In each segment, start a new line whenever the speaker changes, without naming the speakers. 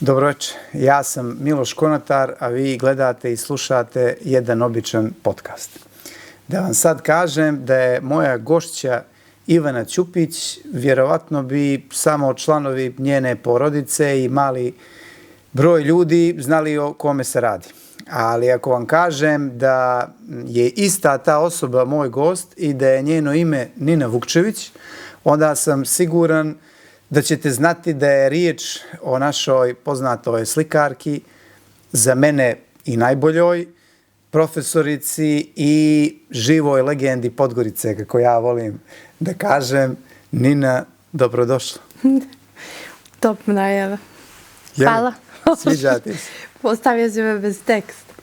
Dobro večer, ja sam Miloš Konatar, a vi gledate i slušate jedan običan podcast. Da vam sad kažem da je moja gošća Ivana Ćupić, vjerovatno bi samo članovi njene porodice i mali broj ljudi znali o kome se radi. Ali ako vam kažem da je ista ta osoba moj gost i da je njeno ime Nina Vukčević, onda sam siguran da ćete znati da je riječ o našoj poznatoj slikarki, za mene i najboljoj, profesorici i živoj legendi Podgorice, kako ja volim da kažem. Nina, dobrodošla.
Top najava. Hvala.
Sviđa ti se?
Postavio si me bez teksta.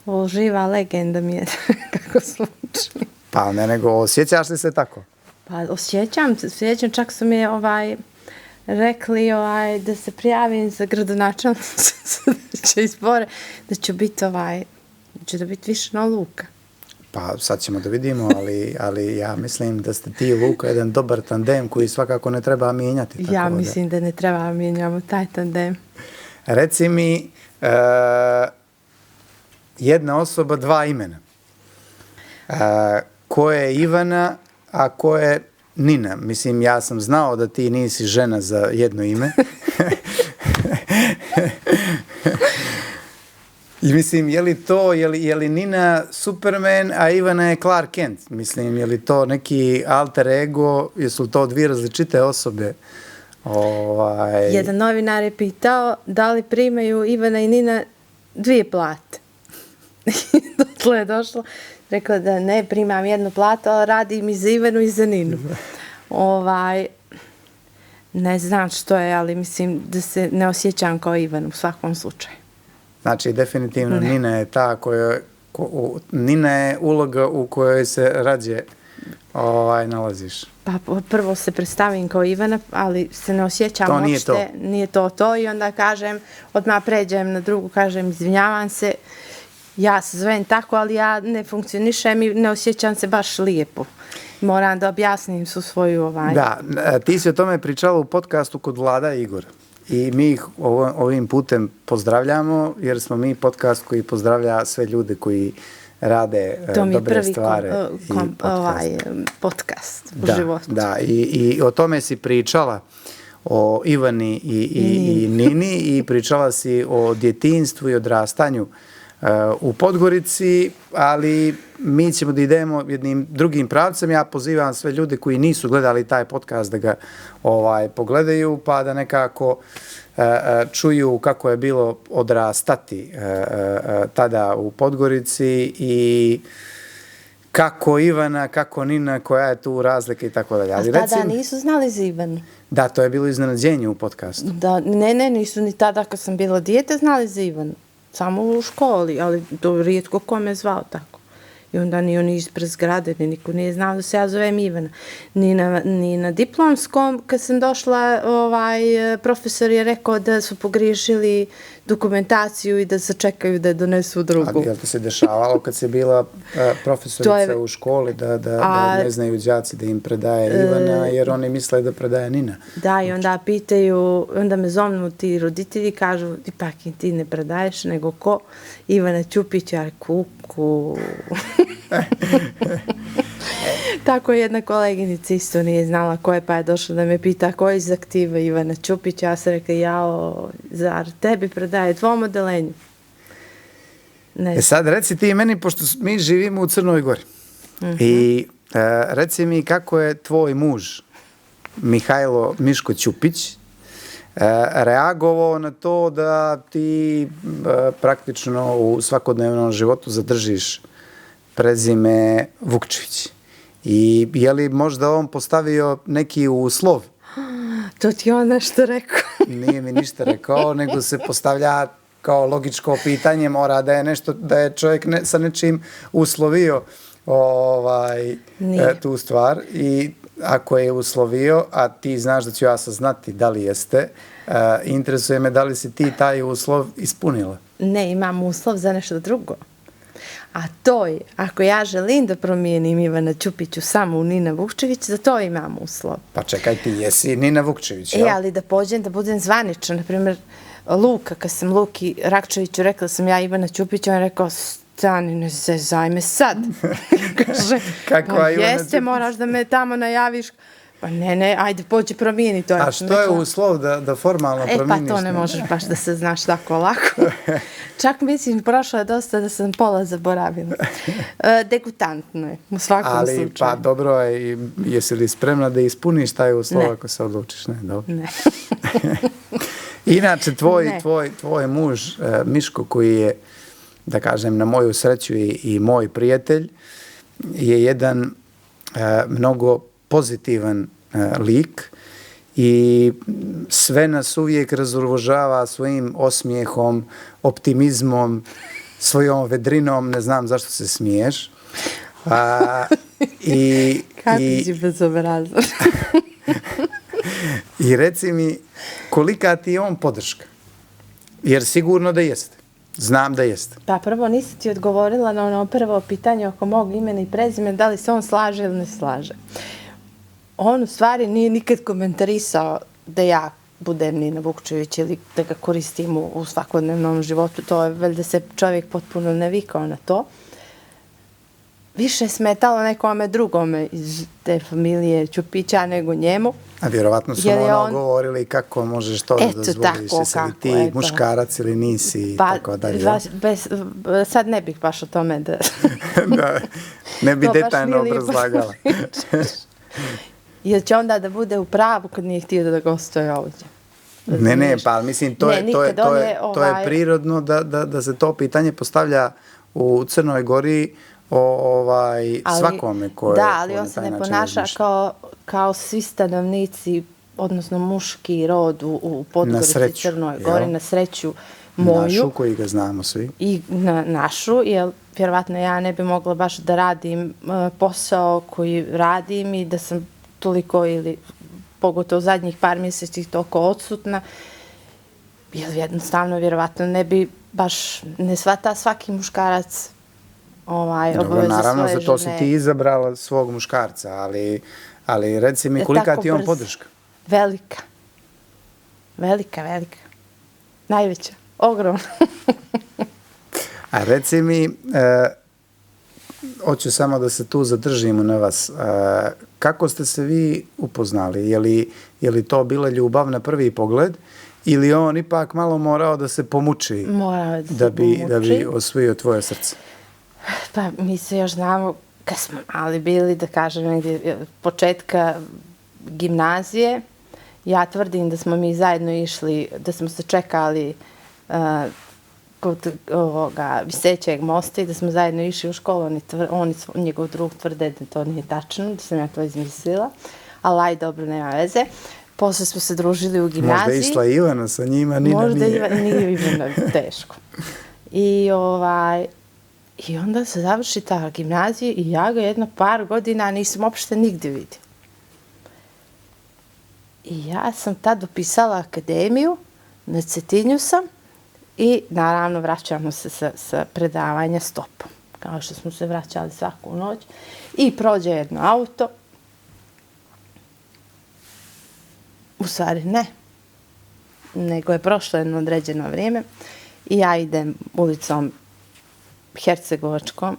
Ovo živa legenda mi je, kako zvuči.
Pa ne, nego osjećaš li se tako?
Pa osjećam, čak su mi rekli da se prijavim za gradonačelnicu će izbore, da ću biti će da biti više na Luka.
Pa sad ćemo da vidimo, ali ja mislim da ste ti i Luka jedan dobar tandem koji svakako ne treba mijenjati.
Ja mislim da ne treba mijenjamo taj tandem.
Reci mi, jedna osoba, dva imena. Ko je Ivana, a ko je Nina? Mislim, ja sam znao da ti nisi žena za jedno ime. I mislim, je li Nina Superman, a Ivana je Clark Kent? Mislim, je li to neki alter ego, jesu to dvije različite osobe?
Jedan novinar je pitao da li primaju Ivana i Nina dvije plate. Dotle je došlo. Rekla da ne primam jednu platu, ali radim i za Ivanu i za Ninu. Ne znam što je, ali mislim da se ne osjećam kao Ivan u svakom slučaju.
Znači, definitivno ne. Nina je ta Nina je uloga u kojoj se rađe nalaziš.
Pa prvo se predstavim kao Ivana, ali se ne osjećam uopšte. Nije to. I onda kažem, odmah pređem na drugu, kažem, izvinjavam se, ja se zovem tako, ali ja ne funkcionišem i ne osjećam se baš lijepo. Moram da objasnim su svoju
Da, ti si o tome pričala u podcastu kod Vlada i Igora. I mi ih ovim putem pozdravljamo, jer smo mi podcast koji pozdravlja sve ljude koji rade dobre stvari.
To mi je prvi podcast u životu. Da,
i o tome si pričala, o Ivani i Nini, i pričala si o djetinjstvu i odrastanju u Podgorici, ali mi ćemo da idemo jednim drugim pravcem. Ja pozivam sve ljude koji nisu gledali taj podcast da ga pogledaju, pa da nekako čuju kako je bilo odrastati tada u Podgorici i kako Ivana, kako Nina, koja je tu razlika i tako dalje.
A tada nisu znali za Ivanu?
Da, to je bilo iznenađenje u podcastu.
Ne, nisu ni tada kad sam bila dijete znali za Ivanu. Samo u školi, ali to rijetko ko me zvao tako. I onda ni oni ispred zgrade, niko nije znao da se ja zovem Ivana. Ni na diplomskom, kad sam došla, profesor je rekao da su pogriješili dokumentaciju i da se čekaju da donesu drugu.
A je li to se dešavalo kad si bila profesorica u školi, da ne znaju đaci da im predaje Ivana, jer oni misle da predaje Nina?
Da, i onda pitaju, onda me zovnu ti roditelji i kažu, ipak i ti ne predaješ, nego ko? Ivana Ćupić, ja kuku. Tako jedna koleginica isto nije znala ko je, pa je došla da me pita ko je iz aktiva Ivana Ćupić. Ja sam rekla, zar tebi predaje tvom odelenju?
Sad reci ti meni, pošto mi živimo u Crnoj Gori, i reci mi kako je tvoj muž, Mihajlo Miško Ćupić, reagovao na to da ti praktično u svakodnevnom životu zadržiš prezime Vukčević. I je li možda on postavio neki uslov?
To ti on nešto rekao.
Nije mi ništa rekao, nego se postavlja kao logičko pitanje, mora da je nešto, da je čovjek sa nečim uslovio tu stvar. I ako je uslovio, a ti znaš da ću ja saznati da li jeste, interesuje me da li si ti taj uslov ispunila.
Ne, imam uslov za nešto drugo. A to je, ako ja želim da promijenim Ivana Ćupiću samo u Nina Vukčević, za to imam uslov.
Pa čekaj, ti jesi Nina Vukčević, jel?
Ali da pođem, da budem zvanična, na primjer, Luka, kad sam Luki Rakčeviću rekla sam ja Ivana Ćupića, on je rekao, stani, ne zezaj me sad. Kaže,
Kakva
pa
Ivana
jeste,
Ćupić?
moraš da me tamo najaviš. Pa ne, ajde, pođi promijeni to.
A što je uslov da formalno promijeniš?
Pa to ne možeš baš da se znaš tako lako. Čak mislim, prošlo je dosta da sam pola zaboravila. Degutantno je, u svakom slučaju.
Pa dobro je, i jesi li spremna da ispuniš taj uslov
Ne.
ako se odlučiš? Ne, dobro.
Ne.
Inače,
Ne.
tvoj muž, Miško, koji je, da kažem, na moju sreću i moj prijatelj, je jedan mnogo pozitivan lik i sve nas uvijek razoružava svojim osmijehom, optimizmom, svojom vedrinom, ne znam zašto se smiješ.
Kako si bezobrazan.
I reci mi, kolika ti je on podrška? Jer sigurno da jeste. Znam da jeste.
Pa prvo nisam ti odgovorila na ono prvo pitanje oko mog imena i prezimena, da li se on slaže ili ne slaže. On u stvari nije nikad komentarisao da ja budem Nina Vukčević ili da ga koristim u svakodnevnom životu. To je valjda se čovjek potpuno navikao na to. Više smetalo nekome drugome iz te familije Ćupića nego njemu.
A vjerovatno su govorili kako možeš to da dozvoliš, jesi li ti muškarac ili nisi i tako dalje.
Sad ne bih baš o tome da...
Da, ne bi detaljno obrazlagala.
Jer će onda da bude u pravu kad nije htio da gostuje ovdje.
Ne, pa mislim, to je prirodno da se to pitanje postavlja u Crnoj Gori svakome koje...
Da, ali on se ne ponaša kao svi stanovnici, odnosno muški rod u Podgorici Crnoj Gori, na sreću moju.
Našu, koji ga znamo svi.
I na našu, jer vjerovatno ja ne bi mogla baš da radim posao koji radim i da sam toliko ili pogotovo zadnjih par mjeseci toliko odsutna, jer jednostavno vjerovatno ne bi baš, ne shvata svaki muškarac obaveze svoje žene.
Naravno, za to si ti izabrala svog muškarca, ali reci mi kolika ti je on podrška?
Velika. Velika. Najveća. Ogromna.
A reci mi, hoću samo da se tu zadržimo na vas, kako ste se vi upoznali? Je li to bila ljubav na prvi pogled ili on ipak malo morao da se pomuči da bi osvojio tvoje srce?
Pa mi se još znamo kad smo mali bili, da kažem, negdje početka gimnazije. Ja tvrdim da smo mi zajedno išli, da smo se čekali kod Visećeg mosta i da smo zajedno išli u školu. Njegov drug tvrde da to nije tačno, da sam ja to izmislila. Ali aj, dobro, nema veze. Posle smo se družili u gimnaziji.
Možda je išla Ivana sa njima, Nina nije.
Možda nije Ivana, teško. I onda se završi ta gimnazija i ja ga jedno par godina nisam uopšte nigdje vidio. I ja sam tad upisala akademiju, na Cetinju sam i naravno vraćamo se sa predavanja stopom, kao što smo se vraćali svaku noć. I prođe jedno auto. U stvari ne, nego je prošlo jedno određeno vrijeme i ja idem ulicom Hercegovačkom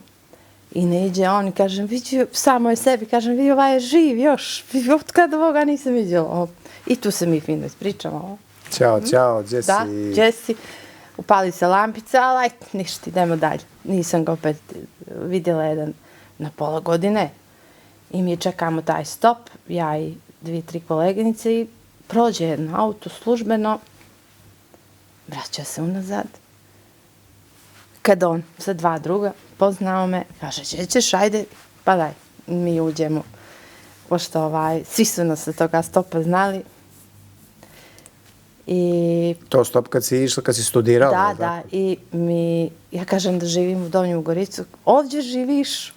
i ne iđe on i kažem, vidi, samo je sebi, kažem, vidi, ovaj je živ još, od kada ovoga nisam vidjela. I tu se mi fino ispričamo.
Ćao, Jesse.
Da, Jesse, upali se lampica, ali ništa, idemo dalje. Nisam ga opet vidjela jedan na pola godine i mi čekamo taj stop, ja i 2-3 koleginice i prođe jedno auto službeno, vraća se unazad. Kad on sa 2 druga poznao me, kaže, ćeš, ajde, pa daj, mi uđemo. Pošto svi su nas sa toga stopa znali.
To stop kad si išla, kad si studirala?
Da, i ja kažem da živim u Donju Goricu. Ovdje živiš?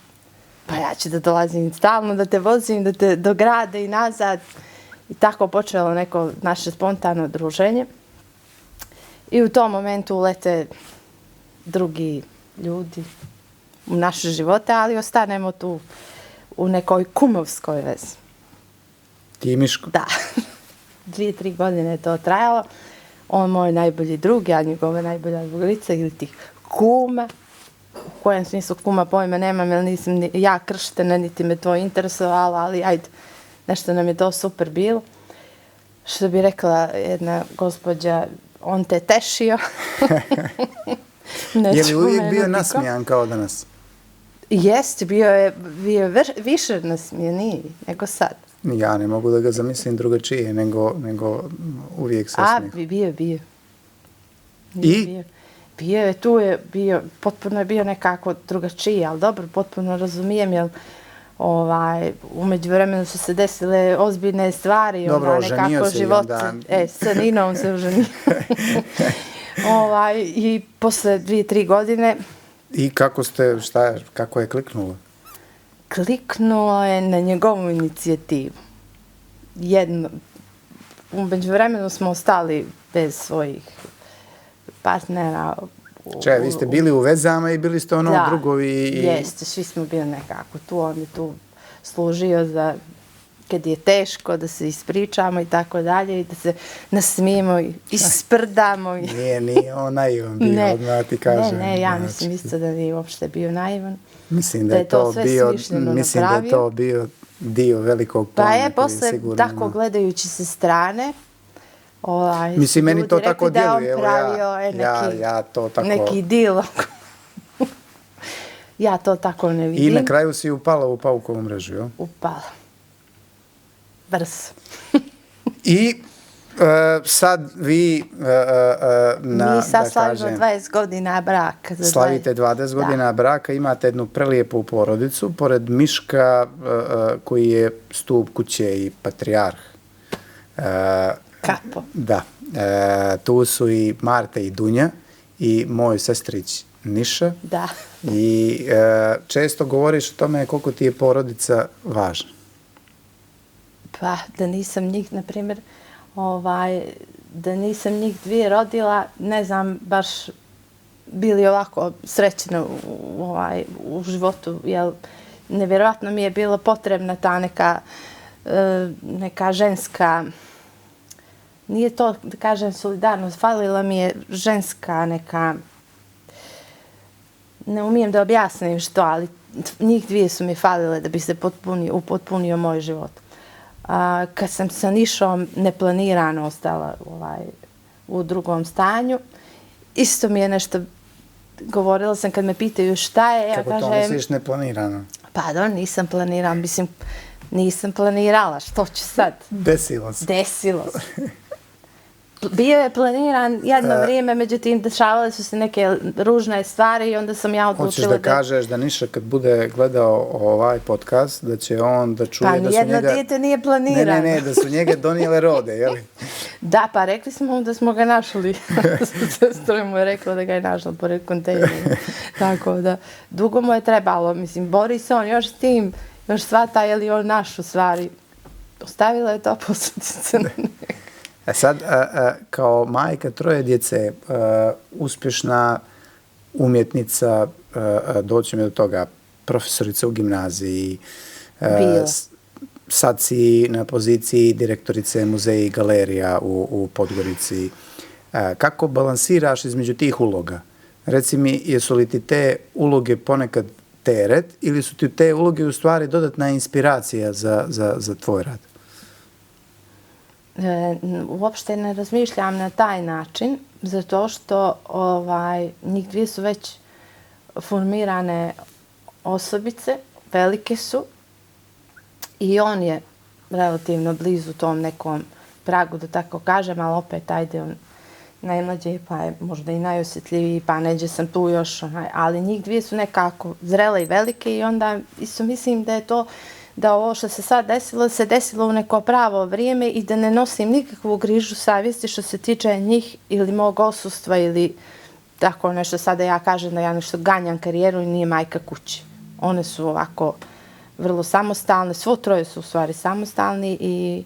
Pa ja ću da dolazim stalno, da te vozim, da te do grada i nazad. I tako počelo neko naše spontano druženje. I u tom momentu ulete drugi ljudi u naše živote, ali ostanemo tu u nekoj kumovskoj vezi.
Ti i Miško?
Da. 2-3 godine je to trajalo. on moj najbolji drug, ja njegova najbolja drugarica ili tih kuma, u kojem smislu kuma pojma nemam, jer nisam ja krštena, niti me to interesovalo, ali ajde, nešto nam je to super bilo. Što bi rekla jedna gospođa, on te tešio.
Je li uvijek bio nasmijan kao danas?
Jeste, bio je više nasmijeniji nego sad.
Ja ne mogu da ga zamislim drugačije nego uvijek sasmijeh.
Bio.
I?
Potpuno je bio nekako drugačije, ali dobro, potpuno razumijem, jer umeđu vremenu su se desile ozbiljne stvari.
Dobro, oženio se i onda...
Sa Ninom se oženio. I posle 2-3 godine...
I kako je kliknulo?
Kliknulo je na njegovu inicijativu. Umeđu vremenu smo ostali bez svojih partnera.
Vi ste bili u vezama i bili ste drugovi?
Jeste, svi smo bili nekako tu. On je tu služio za kad je teško da se ispričamo i tako dalje i da se nasmijemo i isprdamo.
Nije on naivan bio, odmah ti kažem.
Ne, ja mislim isto da nije uopšte bio naivan.
Mislim da je to bio dio velikog plana.
Pa je, posle tako gledajući se strane,
mislim, meni to tako djeluje.
Ja to tako... Neki deal. Ja to tako ne vidim.
I na kraju si upala u paukovu mrežu, jo?
Upala. Brzo.
I sad vi...
Mi sad slavimo 20 godina braka.
Slavite 20 godina braka, imate jednu prelijepu porodicu, pored Miška koji je stup kuće i patrijarh.
Kapo.
Da. Tu su i Marta i Dunja i moj sestrić Niša.
Da.
I često govoriš o tome koliko ti je porodica važna.
Pa, da nisam njih, na primjer, da nisam njih dvije rodila, ne znam, baš bili ovako srećna u životu, jer nevjerojatno mi je bila potrebna ta neka ženska, nije to da kažem solidarnost, falila mi je ženska neka, ne umijem da objasnim što, ali njih dvije su mi falile da bi se upotpunio moj život. Kad sam sa Nišom neplanirano ostala u drugom stanju, isto mi je nešto, govorila sam kad me pitaju šta je,
ja kažem... Kako to misliš neplanirano?
Pardon, nisam planirala, mislim, nisam planirala, što ću sad?
Desilo se.
Desilo se. Bio je planiran jedno vrijeme, međutim, dešavale su se neke ružne stvari i onda sam ja odlučila da...
Hoćeš da kažeš da Niša kad bude gledao ovaj podcast, da će on da čuje da su njega...
Pa nijedno dijete nije planirano.
Ne, da su njega donijele rode, jeli?
Da, pa rekli smo da smo ga našli. Sestra mu je rekla da ga je našla pored kontejnera. Tako da, dugo mu je trebalo. Mislim, bori se on još s tim, još shvata je li on našu stvari. Ostavila je to posljedice na njega.
Sad, kao majka troje djece, uspješna umjetnica, doći mi do toga, profesorica u gimnaziji, sad si na poziciji direktorice muzeja i galerija u Podgorici. Kako balansiraš između tih uloga? Reci mi, jesu li ti te uloge ponekad teret ili su ti te uloge u stvari dodatna inspiracija za tvoj rad?
Uopšte ne razmišljam na taj način, zato što njih dvije su već formirane osobice, velike su i on je relativno blizu tom nekom pragu, da tako kažem, ali opet ajde on najmlađi, pa je možda i najosjetljiviji, pa neđe sam tu još, ali njih dvije su nekako zrele i velike i onda isto mislim da je to da ovo što se sad desilo, se desilo u neko pravo vrijeme i da ne nosim nikakvu grižu savjesti što se tiče njih ili mog osustva ili tako nešto. Sada ja kažem da ja nešto ganjam karijeru i nije majka kući. One su ovako vrlo samostalne, svo troje su u stvari samostalni i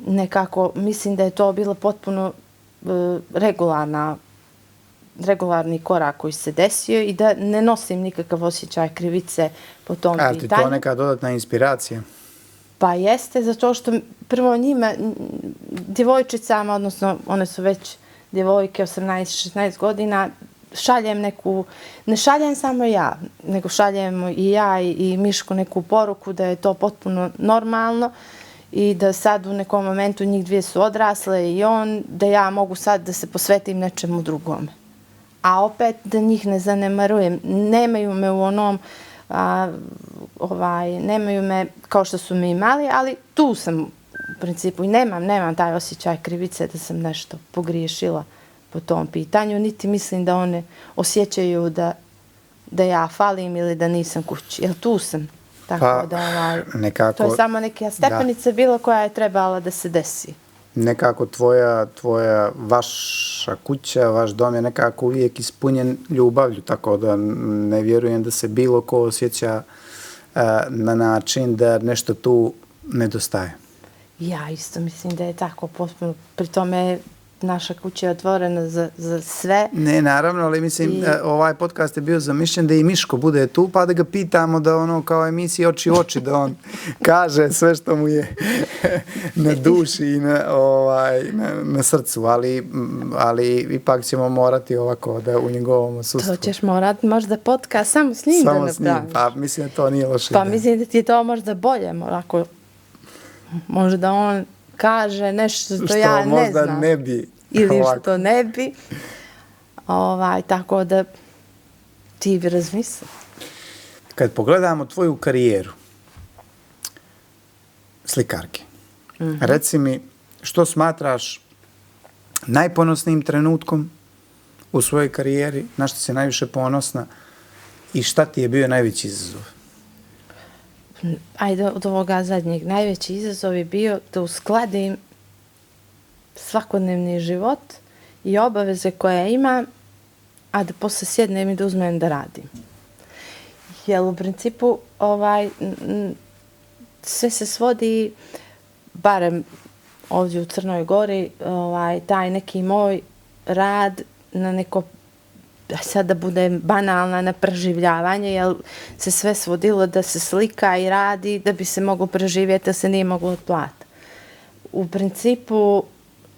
nekako mislim da je to bilo potpuno regularni korak koji se desio i da ne nosim nikakav osjećaj krivice po tom pitanju.
A ti to neka dodatna inspiracija?
Pa jeste, zato što prvo njima, djevojčicama, odnosno one su već djevojke 18-16 godina, šaljem neku, ne šaljem samo ja, nego šaljem i ja i Miško neku poruku da je to potpuno normalno i da sad u nekom momentu njih dvije su odrasle i on, da ja mogu sad da se posvetim nečemu drugome. A opet da njih ne zanemarujem. Nemaju me u onom, nemaju me kao što su me imali, ali tu sam u principu i nemam taj osjećaj krivice da sam nešto pogriješila po tom pitanju, niti mislim da one osjećaju da ja falim ili da nisam kući. Jer tu sam. Tako da
nekako,
to je samo neka stepenica bila koja je trebala da se desi.
Nekako vaša kuća, vaš dom je nekako uvijek ispunjen ljubavlju, tako da ne vjerujem da se bilo ko osjeća na način da nešto tu nedostaje.
Ja isto mislim da je tako potpuno. Pri tome naša kuća je otvorena za sve.
Ne, naravno, ali mislim, ovaj podcast je bio zamišljen da i Miško bude tu, pa da ga pitamo da ono kao emisija oči u oči, da on kaže sve što mu je na duši i na srcu, ali ipak ćemo morati ovako da u njegovom sustvu.
To ćeš morati možda podcast samo s njim da napraviš. Samo s njim,
pa mislim da to nije loše.
Pa mislim da ti je to možda bolje, ako možda on kaže nešto što ja ne znam. Što možda
ne bi.
Ili što ne bi. Tako da ti bi razmislio.
Kad pogledamo tvoju karijeru slikarke, reci mi što smatraš najponosnijim trenutkom u svojoj karijeri, na što si najviše ponosna i šta ti je bio najveći izazov?
Ajde, od ovoga zadnjeg. Najveći izazov je bio da uskladim svakodnevni život i obaveze koje imam, a da posle sjednem i da uzmem da radim. Jer u principu sve se svodi, barem ovdje u Crnoj Gori, taj neki moj rad na neko, sad da budem banalna, na preživljavanje, jer se sve svodilo da se slika i radi da bi se moglo preživjeti, da se nije moglo otplati. U principu,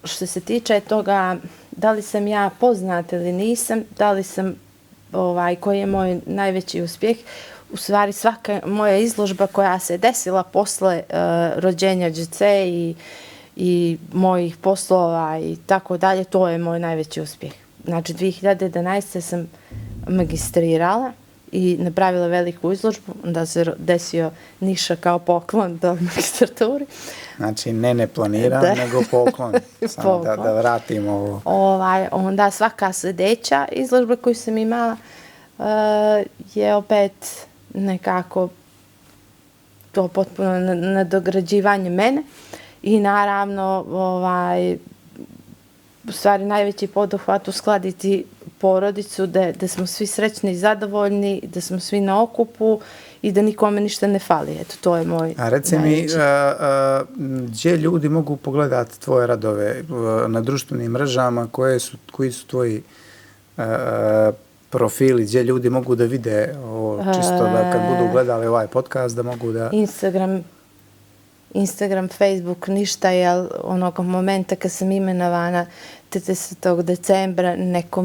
što se tiče toga da li sam ja poznata ili nisam, da li sam, koji je moj najveći uspjeh, u stvari svaka moja izložba koja se desila posle rođenja djece i mojih poslova i tako dalje, to je moj najveći uspjeh. Znači, 2011. sam magistrirala i napravila veliku izložbu, onda se desio Niša kao poklon do magistraturi.
Znači, ne planiram, nego poklon. Samo da vratim ovo.
Onda svaka sljedeća izložba koju sam imala je opet nekako to potpuno nadograđivanje mene i naravno u stvari najveći poduhvat uskladiti porodicu, da smo svi srećni i zadovoljni, da smo svi na okupu i da nikome ništa ne fali. Eto, to je moj najveći.
A reci mi, gdje ljudi mogu pogledati tvoje radove na društvenim mrežama, koji su tvoji profili, gdje ljudi mogu da vide ovo, čisto da kad budu gledali ovaj podcast da mogu da...
Instagram, Facebook, ništa, jer onog momenta kad sam imenovana 30. decembra neko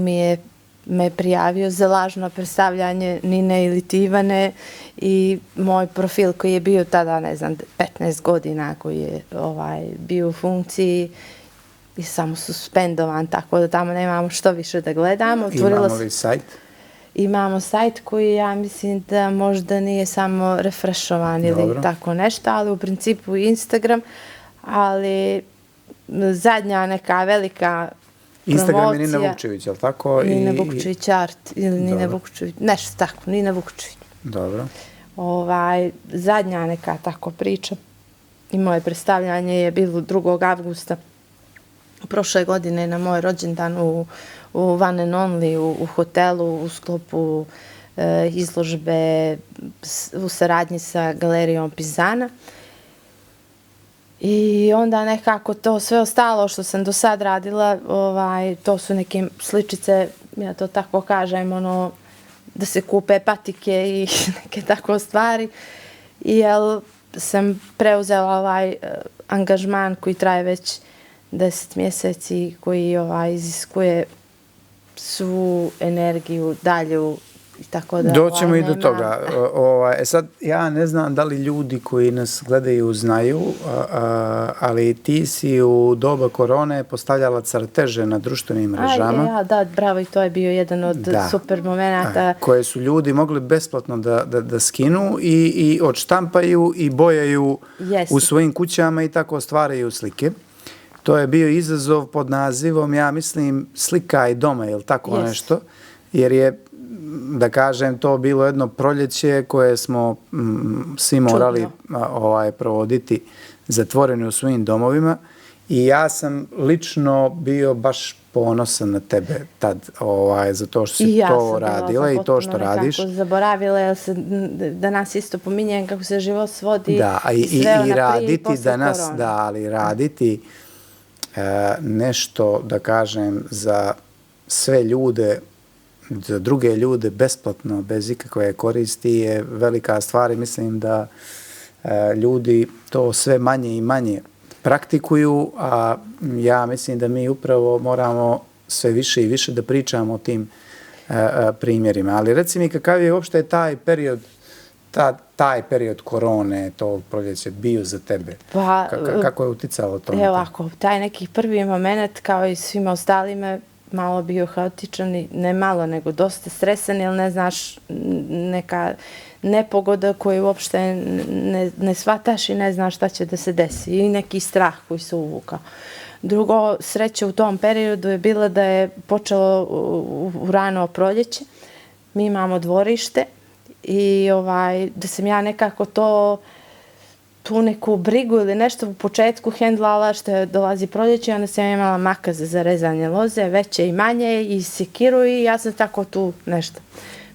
me prijavio za lažno predstavljanje Nine ili Ivane i moj profil koji je bio tada, ne znam, 15 godina, koji je bio u funkciji i samo suspendovan, tako da tamo nemamo što više da gledamo.
Imamo li sajt?
Imamo sajt koji ja mislim da možda nije samo refreshovan ili tako nešto, ali u principu Instagram, ali zadnja neka velika promocija.
Instagram je Nina Vukčević, je li tako?
Nina Vukčević art ili Nina Vukčević, nešto tako, Nina Vukčević.
Dobro.
Zadnja neka tako priča i moje predstavljanje je bilo 2. avgusta prošle godine na moj rođendan u One and Only u hotelu u sklopu izložbe u saradnji sa galerijom Pizana. I onda nekako to sve ostalo što sam do sad radila, to su neke sličice, ja to tako kažem, da se kupe patike i neke tako stvari. I sam preuzela angažman koji traje već 10 mjeseci koji iziskuje svu energiju dalju i tako da...
Doćemo i do toga. Sad, ja ne znam da li ljudi koji nas gledaju znaju, ali ti si u doba korone postavljala crteže na društvenim mrežama.
Da, bravo, i to je bio jedan od super momenata.
Koje su ljudi mogli besplatno da skinu i odštampaju i bojaju u svojim kućama i tako stvaraju slike. To je bio izazov pod nazivom, ja mislim, slika i doma, ili tako nešto, jer je, da kažem, to bilo jedno proljeće koje smo svi morali provoditi zatvoreni u svojim domovima i ja sam lično bio baš ponosan na tebe tad, za to što si to radila i to što radiš.
I ja sam zaboravila, jer se danas isto pominjem kako se život svodi
i raditi i posle korona. Da, ali raditi nešto, da kažem, za sve ljude, za druge ljude besplatno, bez ikakve koristi je velika stvar i mislim da ljudi to sve manje i manje praktikuju, a ja mislim da mi upravo moramo sve više i više da pričamo o tim primjerima. Ali reci mi kakav je uopšte taj period korone, tog proljeća bio za tebe? Kako je uticalo to?
Evo ovako, taj neki prvi moment kao i svima ostalima malo bio haotičan, ne malo, nego dosta stresan, jer ne znaš, neka nepogoda koju uopšte ne shvataš i ne znaš šta će da se desi i neki strah koji se uvukao. Drugo, sreća u tom periodu je bila da je počelo u rano proljeće. Mi imamo dvorište i da sam ja nekako tu neku brigu ili nešto u početku hendlala što je dolazi proljeće, onda sam imala makaze za rezanje loze, veće i manje i sekiru i ja sam tako tu nešto.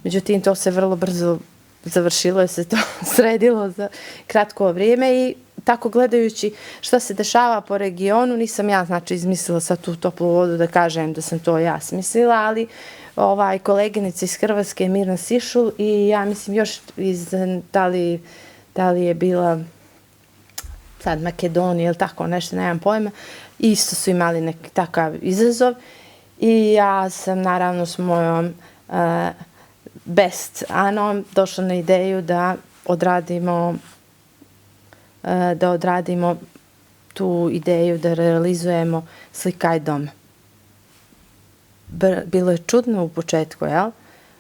Međutim, to se vrlo brzo završilo je se to sredilo za kratko vrijeme i tako gledajući šta se dešava po regionu, nisam ja znači izmislila sad tu toplu vodu da kažem da sam to ja smislila, ali koleginica iz Hrvatske Mirna Sišul i ja mislim još iz da li je bila sad Makedonija ili tako nešto, nemam pojma, isto su imali neki takav izazov i ja sam naravno s mojom Best Anom došla na ideju da odradimo tu ideju da realizujemo Slikaj dom. Bilo je čudno u početku, jel?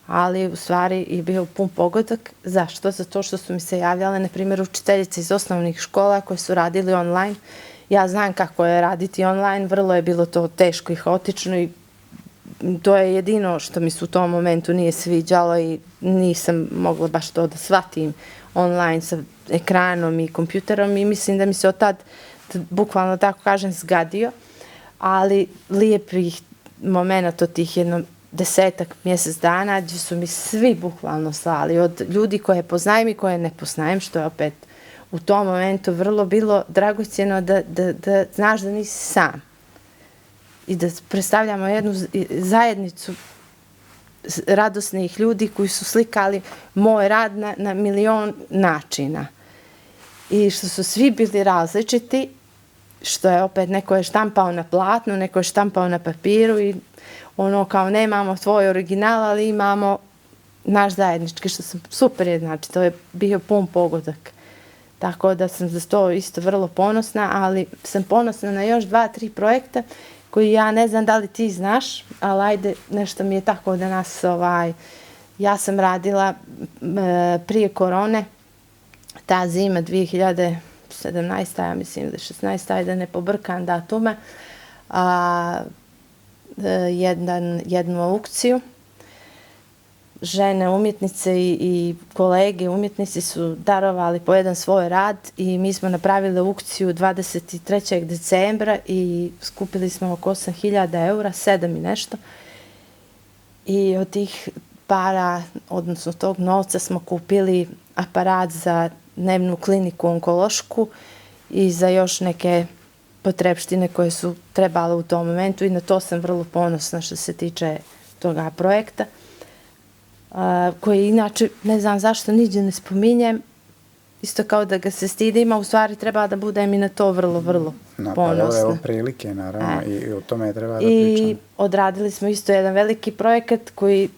Ali u stvari je bio pun pogodak. Zašto? Zato što su mi se javljale, na primjer, učiteljice iz osnovnih škola koje su radili online. Ja znam kako je raditi online, vrlo je bilo to teško i haotično i to je jedino što mi se u tom momentu nije sviđalo i nisam mogla baš to da shvatim online sa ekranom i kompjuterom i mislim da mi se od tad, bukvalno tako kažem, zgadio, ali lijepih momenta od tih mjesec dana gdje su mi svi bukvalno slali, od ljudi koje poznajem i koje ne poznajem, što je opet u tom momentu vrlo bilo dragocjeno da znaš da nisi sam i da predstavljamo jednu zajednicu radosnih ljudi koji su slikali moj rad na milion načina. I što su svi bili različiti, što je opet neko je štampao na platnu, neko je štampao na papiru i kao nemamo tvoj original, ali imamo naš zajednički, što sam super je, znači to je bio pun pogodak. Tako da sam za to isto vrlo ponosna, ali sam ponosna na još 2-3 projekta koji ja ne znam da li ti znaš, ali ajde, nešto mi je tako da nas, ja sam radila prije korone, ta zima 2017. ja mislim da 16. ajde ne pobrkam datume, jednu aukciju. Žene umjetnice i kolege umjetnici su darovali po jedan svoj rad i mi smo napravili aukciju 23. decembra i skupili smo oko 8.000 eura, 7 i nešto. I od tih para, odnosno tog novca, smo kupili aparat za dnevnu kliniku onkološku i za još neke potrepštine koje su trebale u tom momentu i na to sam vrlo ponosna što se tiče toga projekta. Koji inače, ne znam zašto, niđe ne spominjem isto kao da ga se stidim, a u stvari treba da budem i na to vrlo, vrlo ponosna.
Evo prilike, naravno, i o tome treba da
I
pričam.
odradili smo isto jedan veliki projekat koji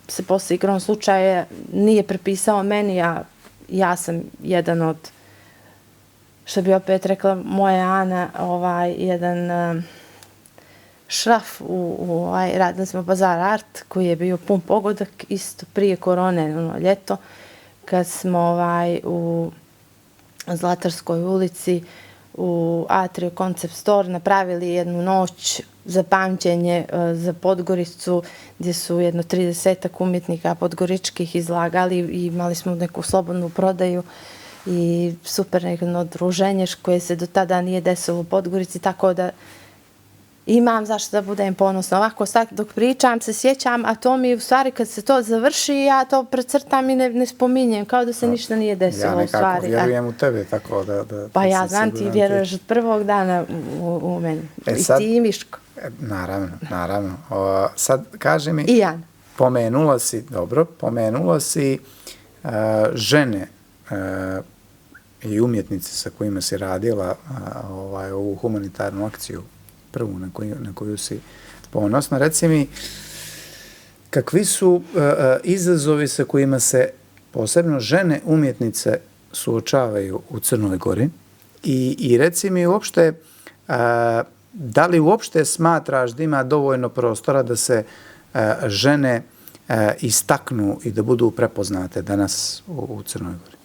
se posle igrom slučaja nije prepisao meni, a ja sam jedan od, što bi opet rekla moja Ana, jedan šraf radili smo Bazar Art koji je bio pun pogodak isto prije korone, ljeto, kad smo u Zlatarskoj ulici u Atriju Concept Store napravili jednu noć za pamćenje za Podgoricu, gdje su jedno 30 umjetnika podgoričkih izlagali i imali smo neku slobodnu prodaju i super neko druženje koje se do tada nije desilo u Podgorici, tako da imam zašto da budem ponosna. Ovako sad dok pričam se sjećam, a to mi u stvari kad se to završi, ja to precrtam i ne spominjem, kao da se ništa nije desilo u stvari.
Ja nekako vjerujem u tebe, tako da...
Pa ja znam, ti vjeruješ od prvog dana u meni. I ti i Miško.
Naravno. Sad kaži mi...
I Jan.
Pomenula si žene i umjetnice sa kojima si radila ovu humanitarnu akciju, prvu na koju si ponosna. Reci mi, kakvi su izazovi sa kojima se posebno žene umjetnice suočavaju u Crnoj Gori i reci mi uopšte, da li uopšte smatraš da ima dovoljno prostora da se žene istaknu i da budu prepoznate danas u Crnoj Gori?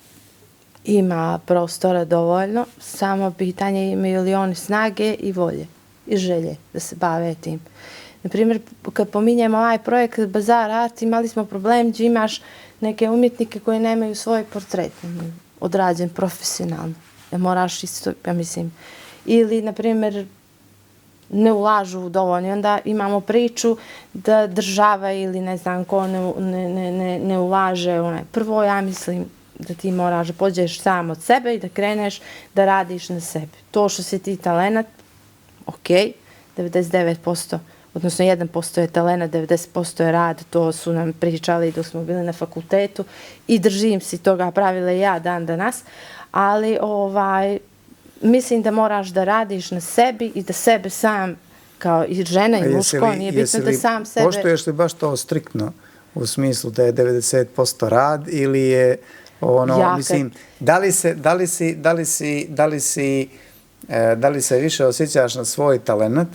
Ima prostora dovoljno, samo pitanje imaju li oni snage i volje i želje da se bave tim. Naprimjer, kad pominjemo ovaj projekt Bazar Art, imali smo problem gdje imaš neke umjetnike koji nemaju svoj portret odrađen profesionalno. Da moraš isto, ja mislim, ili, naprimjer, ne ulažu dovoljno. Onda imamo priču da država ili ne znam ko ne ulaže. Prvo, ja mislim da ti moraš da pođeš sam od sebe i da kreneš da radiš na sebi. To što si ti talenat, ok, 99%, odnosno 1% je talenat, 90% je rad, to su nam pričali dok smo bili na fakultetu i držim si toga pravila i ja dan danas, ali mislim da moraš da radiš na sebi i da sebe sam, kao i žena i muško, nije bitno da sam sebe...
Poštuješ li baš to striktno u smislu da je 90% rad ili je mislim, da li se više osjećaš na svoj talenat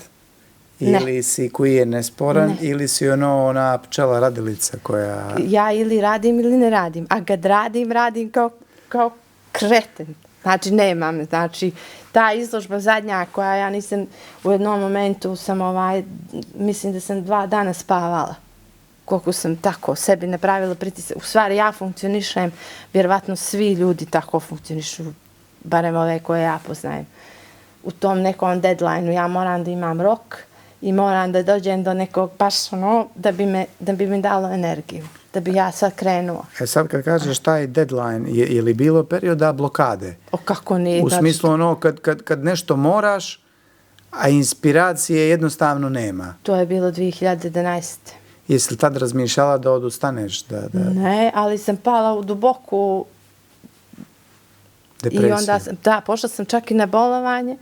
ili si koji je nesporan ili si ona pčela radilica koja...
Ja ili radim ili ne radim, a kad radim kao kreten. Znači, nemam, ta izložba zadnja koja ja nisam u jednom momentu mislim da sam 2 dana spavala. Koliko sam tako sebi napravila pritisak. U stvari, ja funkcionišem, vjerovatno svi ljudi tako funkcionišu, barem ove koje ja poznajem. U tom nekom deadline-u ja moram da imam rok i moram da dođem do nekog baš da bi mi dalo energiju, da bi ja sad krenula.
Sad kad kažeš taj deadline, je li bilo perioda blokade?
Kako nije?
U smislu kad nešto moraš, a inspiracije jednostavno nema.
To je bilo 2011.
Jesi li tad razmišljala da odustaneš?
Ne, ali sam pala u duboku
depresiju.
I onda pošla sam čak i na bolovanje,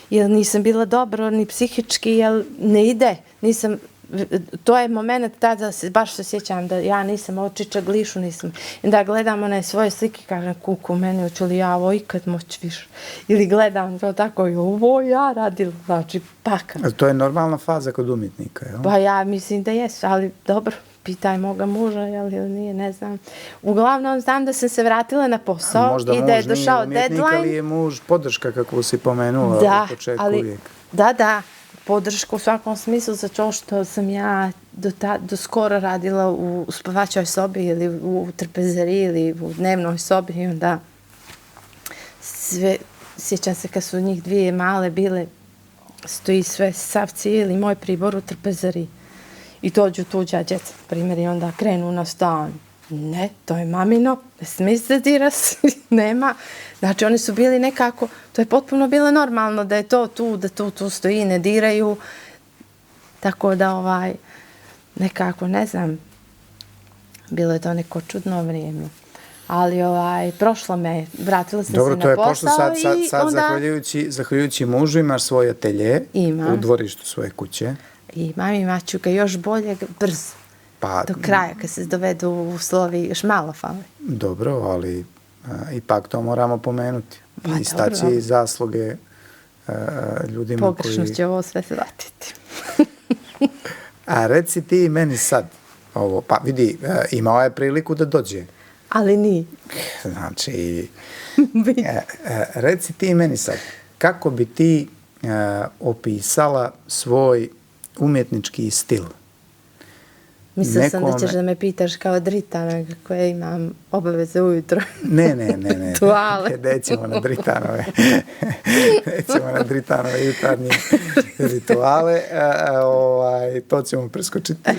jer nisam bila dobro ni psihički, jer ne ide. To je moment tada, baš se sjećam da ja nisam očiča glišu, nisam. I da gledam one svoje slike, kažem, kuku, meni hoću li ja ovo ikad moći više. Ili gledam to tako, ovo ja radila, znači paka.
To je normalna faza kod umjetnika, jel?
Pa ja mislim da jesu, ali dobro, pitaj moga muža, jel ili nije, ne znam. Uglavnom, znam da sam se vratila na posao i da je došao deadline.
Možda muž nije umjetnik, ali je muž podrška, kako si pomenula u početku uvijek.
Da, podršku u svakom smislu za to što sam ja do skoro radila u spavačoj sobi ili u trpezariji ili u dnevnoj sobi i onda sjećam se kad su njih 2 male bile, stoji sve sav cijeli moj pribor u trpezariji i dođu tuđa djeca, primjer, i onda krenu na stan. Ne, to je mamino, ne smije se diras, nema. Znači, oni su bili nekako, to je potpuno bilo normalno da je to tu, da tu stoji, ne diraju. Tako da, nekako, ne znam, bilo je to neko čudno vrijeme. Ali prošlo me, vratila sam
Dobro,
se
to
na
je
posao
pošlo sad,
i onda...
zahvaljujući mužu imaš svoje atelje
Imam.
u dvorištu svoje kuće.
Imaću ga još boljeg brzo.
Pa,
do kraja, kad se dovedu u slovi, još malo fali.
Dobro, ali ipak to moramo pomenuti.
Pa,
I staći zasluge ljudima
Pogrešno
koji...
će ovo sve shvatiti.
A reci ti meni sad ovo, pa vidi, imao je priliku da dođe.
Ali nije.
Znači, reci ti meni sad, kako bi ti opisala svoj umjetnički stil?
Mislila sam da ćeš da me pitaš kao Dritana koje imam obaveze ujutro.
Ne.
Rituale.
Nećemo na Dritanove. Nećemo na Dritanove jutarnje rituale. To ćemo preskočiti.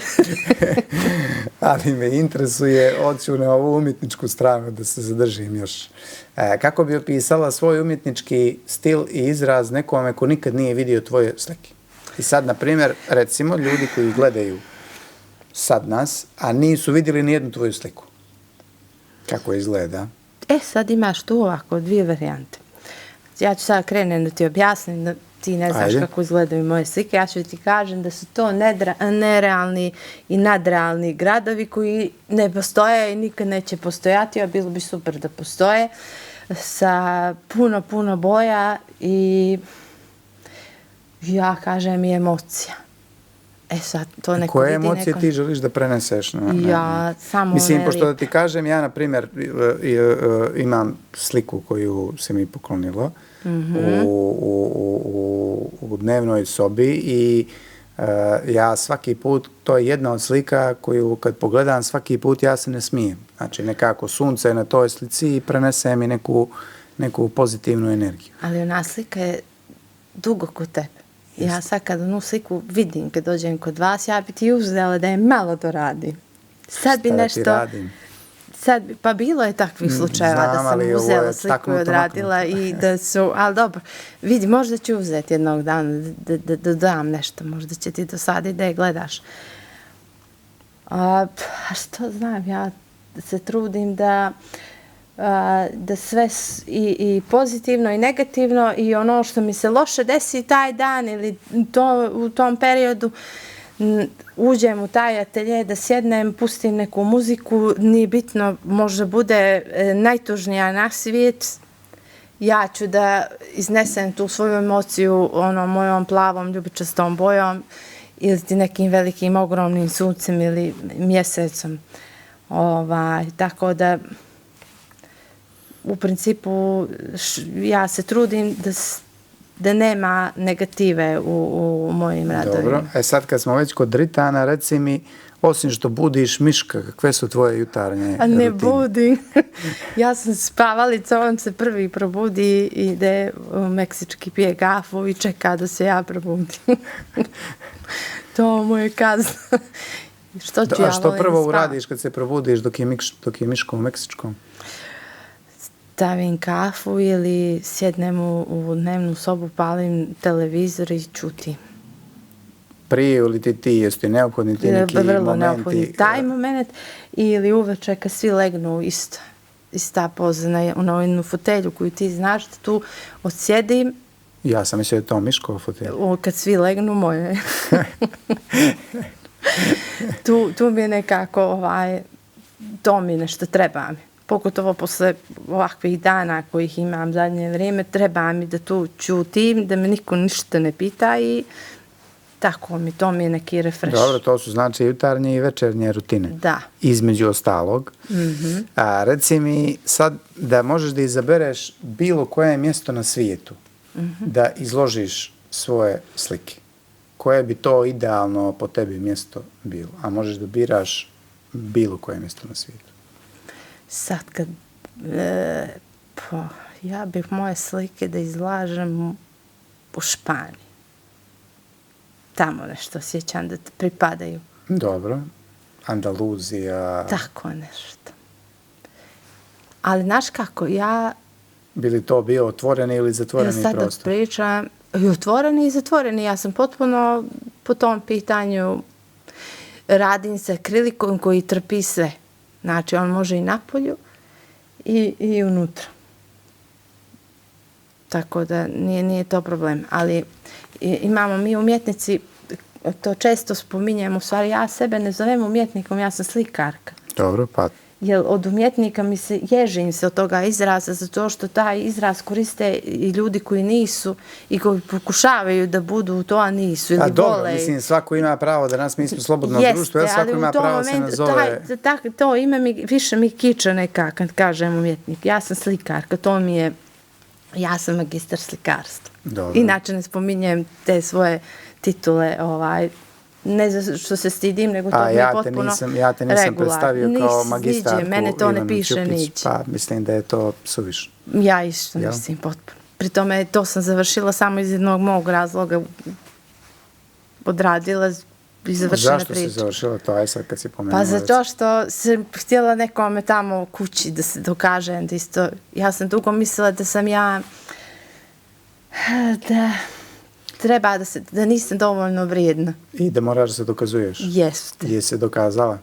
Ali me interesuje, hoću na ovu umjetničku stranu da se zadržim još. Kako bi opisala svoj umjetnički stil i izraz nekome ko nikad nije vidio tvoje slike? I sad, na primjer, recimo, ljudi koji gledaju sad nas, a nisu vidjeli nijednu tvoju sliku. Kako izgleda?
Sad imaš tu ovako dvije varijante. Ja ću sad krenem da ti objasnim, da ti ne znaš kako izgledaju moje slike. Ja ću ti kažem da su to nerealni i nadrealni gradovi koji ne postoje i nikad neće postojati, a bilo bi super da postoje, sa puno boja i ja kažem i emocija. Sad, to neko
koje emocije ti želiš da preneseš?
Ja samo
mislim, pošto da ti kažem, ja, na primjer, imam sliku koju se mi poklonilo u dnevnoj sobi i ja svaki put, to je jedna od slika koju kad pogledam svaki put ja se ne smijem. Znači, nekako sunce na toj slici i prenese mi neku pozitivnu energiju.
Ali ona slika je dugo kod tebe. Ja sad kad onu sliku vidim, kad dođem kod vas, ja bi ti uzela da je malo doradim. Sad bi nešto...
Šta da ti radim?
Pa bilo je takvih slučajeva da sam uzela sliku i odradila i da su... Ali dobro, vidi, možda ću uzeti jednog dana da dodam nešto. Možda će ti dosaditi da je gledaš. A što znam, ja se trudim da sve i pozitivno i negativno i ono što mi se loše desi taj dan ili u tom periodu uđem u taj atelje, da sjednem, pustim neku muziku, nije bitno, možda bude najtužnija na svijet, ja ću da iznesem tu svoju emociju mojom plavom, ljubičastom bojom ili ti nekim velikim, ogromnim suncem ili mjesecom. Tako da u principu ja se trudim da nema negative u mojim radovima.
Dobro, sad kad smo već kod Dritana, reci mi, osim što budiš miška, kakve su tvoje jutarnje rutine?
Ne budim. Ja sam spavalica, on se prvi probudi, ide u meksički, pije kafu i čeka da se ja probudim. To mu je kazna.
A što prvo uradiš kad se probudiš dok je miško u meksičkom?
Stavim kafu ili sjednem u dnevnu sobu, palim televizor i čutim.
Prije ili ti jesu ti neophodni ti neki momenti?
Vrlo neophodni taj moment ili uveče kad svi legnu ista poza na jednu fotelju koju ti znaš da tu odsjedim.
Ja sam mislio da je to miškova fotelja.
Kad svi legnu, moje. Tu mi je nekako, to mi nešto treba mi. Pogotovo posle ovakvih dana kojih imam zadnje vrijeme, treba mi da tu čutim, da me niko ništa ne pita i tako mi, to mi je neki refresh.
Dobro, to su znači jutarnje i večernje rutine.
Da.
Između ostalog. Reci mi sad da možeš da izabereš bilo koje mjesto na svijetu da izložiš svoje slike. Koje bi to idealno po tebi mjesto bilo? A možeš da biraš bilo koje mjesto na svijetu.
Sad kad, ja bih moje slike da izlažem u Španiji. Tamo nešto osjećam da te pripadaju.
Dobro. Andaluzija.
Tako nešto. Ali znaš kako,
Bi li to bio otvoreni ili zatvoreni prostor?
Ja sad da pričam, i otvoreni i zatvoreni. Ja sam potpuno po tom pitanju radim sa akrilikom koji trpi sve. Znači, on može i napolju i unutra. Tako da nije to problem. Ali imamo mi umjetnici, to često spominjem, u stvari ja sebe ne zovem umjetnikom, ja sam slikarka.
Dobro, pa...
Jer od umjetnika ježim se od toga izraza, zato što taj izraz koriste i ljudi koji nisu i koji pokušavaju da budu to, a nisu ili
dobro,
vole.
mislim, svako ima pravo da mi smo slobodno društvo, svako ima pravo se nazove...
To ime više mi kiče neka kad kažem umjetnik. Ja sam slikarka, ja sam magistar slikarstva.
Dobro.
Inače ne spominjem te svoje titule, ne za što se stidim, nego to mi je potpuno
ja te nisam predstavio kao magistarku
mene to ne
Ivanu
piše
Ćupić,
niđe.
pa mislim da je to suvišno.
Ja isto mislim potpuno. Pri tome to sam završila samo iz jednog mog razloga. Odradila i završena priča.
Zašto si završila to, aj sad kad si pomenula?
Pa zato što sam htjela nekome tamo u kući da se dokažem da isto, ja sam dugo mislila da sam ja da nisam dovoljno vrijedna.
I da moraš da se dokazuješ?
Jeste.
Je se dokazala?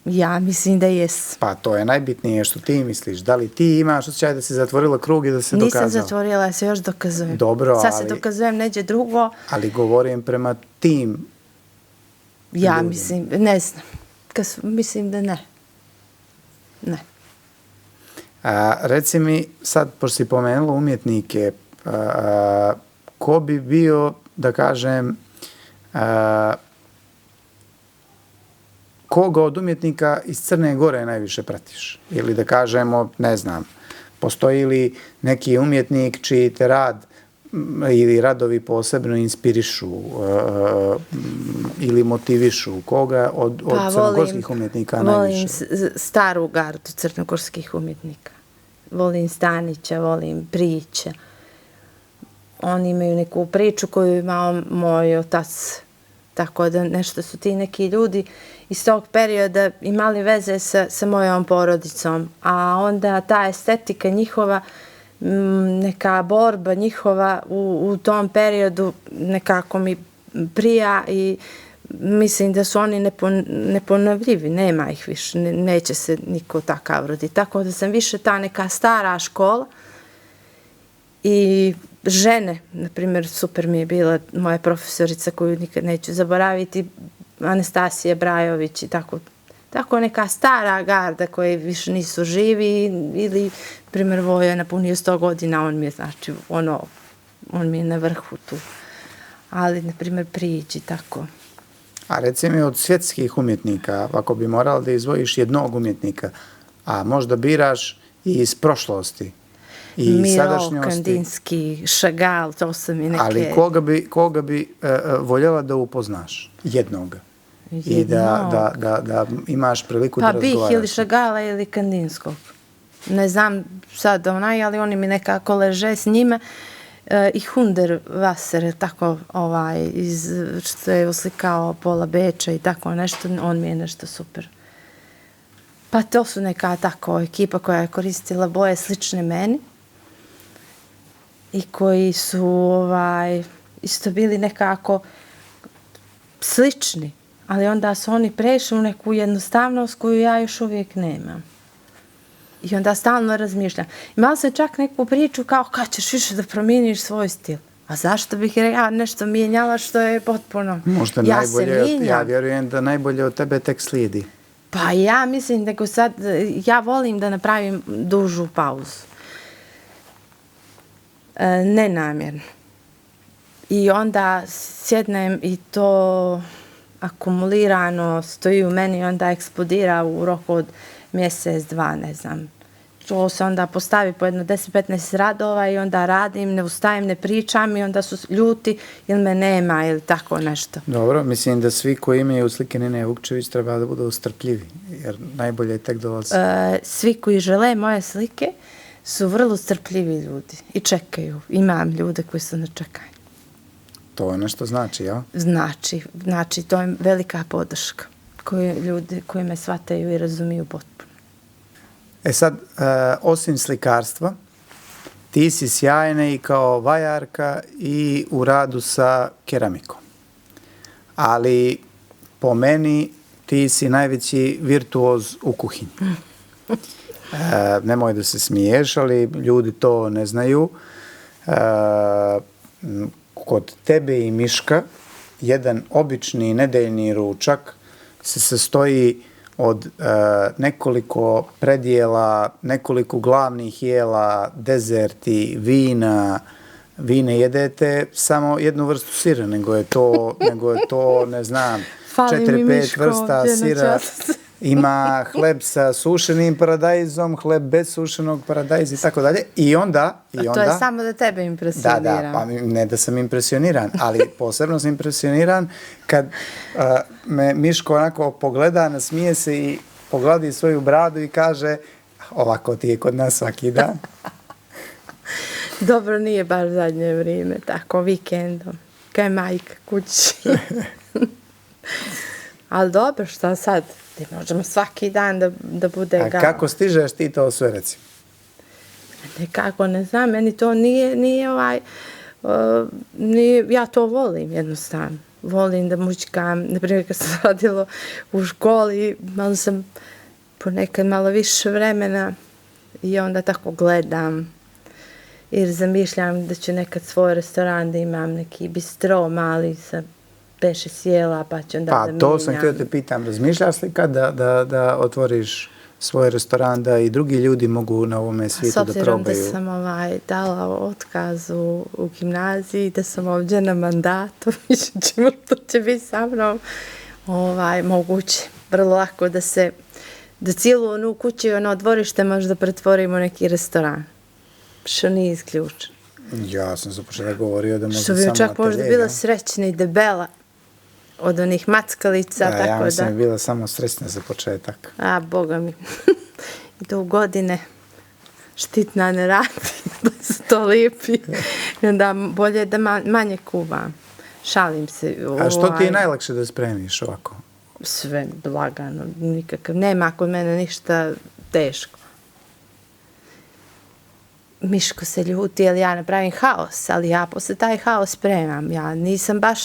Ja mislim da jes.
Pa to je najbitnije što ti misliš. Da li ti imaš osjećaj da si zatvorila krug i da se dokazala?
Nisam zatvorila, ja se još dokazujem.
Dobro, ali...
Sad se dokazujem neđe drugo.
Ali govorim prema tim
ja
ljudima.
Mislim, ne znam. Mislim da ne. Ne.
Reci mi, sad, pošto si pomenula umjetnike, ko bi bio, da kažem, koga od umjetnika iz Crne Gore najviše pratiš? Ili da kažemo, ne znam, postoji li neki umjetnik čiji te rad ili radovi posebno inspirišu ili motivišu? Koga od crnogorskih umjetnika najviše?
Volim staru gardu crnogorskih umjetnika. Volim Stanića, volim Prijića. Oni imaju neku priču koju je imao moj otac. Tako da nešto su ti neki ljudi iz tog perioda imali veze sa mojom porodicom. A onda ta estetika njihova, neka borba njihova u tom periodu nekako mi prija i mislim da su oni neponovljivi, nema ih više, neće se niko takav roditi. Tako da sam više ta neka stara škola i žene, na primjer, super mi je bila moja profesorica koju nikad neću zaboraviti, Anastasija Brajović i tako neka stara garda koji više nisu živi ili, na primjer, Vojo je napunio 100 godina, on mi je, znači, on mi je na vrhu tu. Ali, na primjer, Prijić i tako.
A reci mi od svjetskih umjetnika, ako bi morala da izvojiš jednog umjetnika, a možda biraš i iz prošlosti, i
Miro, Kandinski, Šagal, to su mi neke...
Ali koga bi voljela da upoznaš? Jednoga. I da imaš priliku da razgovaraš.
Pa bih ili Šagala ili Kandinskog. Ne znam sad ali oni mi nekako leže s njima. I Hunder Wasser, tako što je uslikao pola Beča i tako nešto, on mi je nešto super. Pa to su neka tako ekipa koja je koristila boje slične meni i koji su isto bili nekako slični, ali onda su oni prešli u neku jednostavnost koju ja još uvijek nemam. I onda stalno razmišljam. Imala sam čak neku priču kao kad ćeš više da promijeniš svoj stil. A zašto bih ja nešto mijenjala što je potpuno...
Možda najbolje, ja vjerujem da najbolje od tebe tek slijedi.
Pa ja mislim da sad, ja volim da napravim dužu pauzu. Nenamjerno. I onda sjednem i to akumulirano stoji u meni i onda eksplodira u roku od mjesec, dva, ne znam. To se onda postavi po jedno 10-15 radova i onda radim, ne ustajem, ne pričam i onda su ljuti ili me nema ili tako nešto.
Dobro, mislim da svi koji imaju slike Nine Vukčević treba da budu strpljivi, jer najbolje je tek dolazi.
Svi koji žele moje slike su vrlo strpljivi ljudi i čekaju. Imam ljude koji su na čekanju.
To nešto znači, ja?
Znači, to je velika podrška ljudi koji me shvataju i razumiju potpuno.
Sad, osim slikarstva, ti si sjajna i kao vajarka i u radu sa keramikom. Ali po meni ti si najveći virtuoz u kuhinji. Nemoj da se smiješ, ali ljudi to ne znaju. Kod tebe i Miška jedan obični nedeljni ručak se sastoji od nekoliko predjela, nekoliko glavnih jela, dezerti, vina. Vi ne jedete samo jednu vrstu sira, nego je to ne znam, 4-5 vrsta sira. Ima hleb sa sušenim paradajzom, hleb bez sušenog paradajza i tako dalje. I onda...
To je samo da tebe impresioniram.
Da, pa ne da sam impresioniran, ali posebno sam impresioniran kad me Miško onako pogleda, nasmije se i pogladi svoju bradu i kaže ovako ti je kod nas svaki dan.
Dobro, nije baš zadnje vrijeme, tako vikendom. Kaj je majka kući. Ali dobro, šta sad? Možemo svaki dan da bude
A kako stižeš ti to sve, recimo?
Nekako, ne znam, meni to nije ja to volim jednostavno. Volim da mućkam, naprimjer kad sam radila u školi, malo sam ponekad malo više vremena i onda tako gledam. Jer zamišljam da ću nekad svoj restoran, da imam neki bistro mali sa 5-6 jela, pa ću onda da mijenjam.
Pa to sam htio te pitam, razmišljaš li kad da otvoriš svoj restoran, da i drugi ljudi mogu na ovome svijetu da probaju?
S obzirom da sam dala otkaz u gimnaziji, da sam ovdje na mandatu, što će biti sa mnom moguće. Vrlo lako da cijelu onu kuću i ono dvorište možda pretvorimo neki restoran. Što nije isključeno.
Ja sam za početak govorio da možda
samo
samo
atelje. Što bi čak možda bila srećna i debela od onih mackalica.
Da, ja mislim da je bila samo srećna za početak.
A, Boga mi. I to u godine štitna ne radi, da se to lijepi. Da bolje da manje kuvam. Šalim se.
A što ti je najlakše da spremiš ovako?
Sve lagano, nikakav. Nema kod mene ništa teško. Miško se ljuti, jer ja napravim haos, ali ja posle taj haos spremam. Ja nisam baš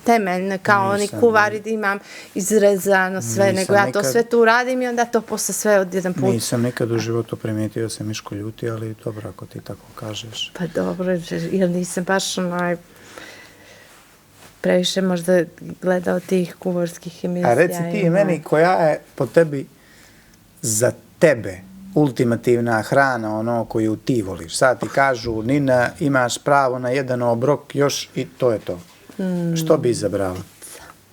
temeljna kao oni kuvari da imam izrezano sve, nego ja to sve tu radim i onda to posle sve od jedan put.
Nisam nikad u životu primijetio da se Miško ljuti, ali dobro ako ti tako kažeš.
Pa dobro, jer nisam baš previše možda gledao tih kuvarskih emisija.
A reci ti meni koja je po tebi za tebe ultimativna hrana, ono koju ti voliš. Sad ti kažu, Nina, imaš pravo na jedan obrok još i to je to. Što bi izabrala?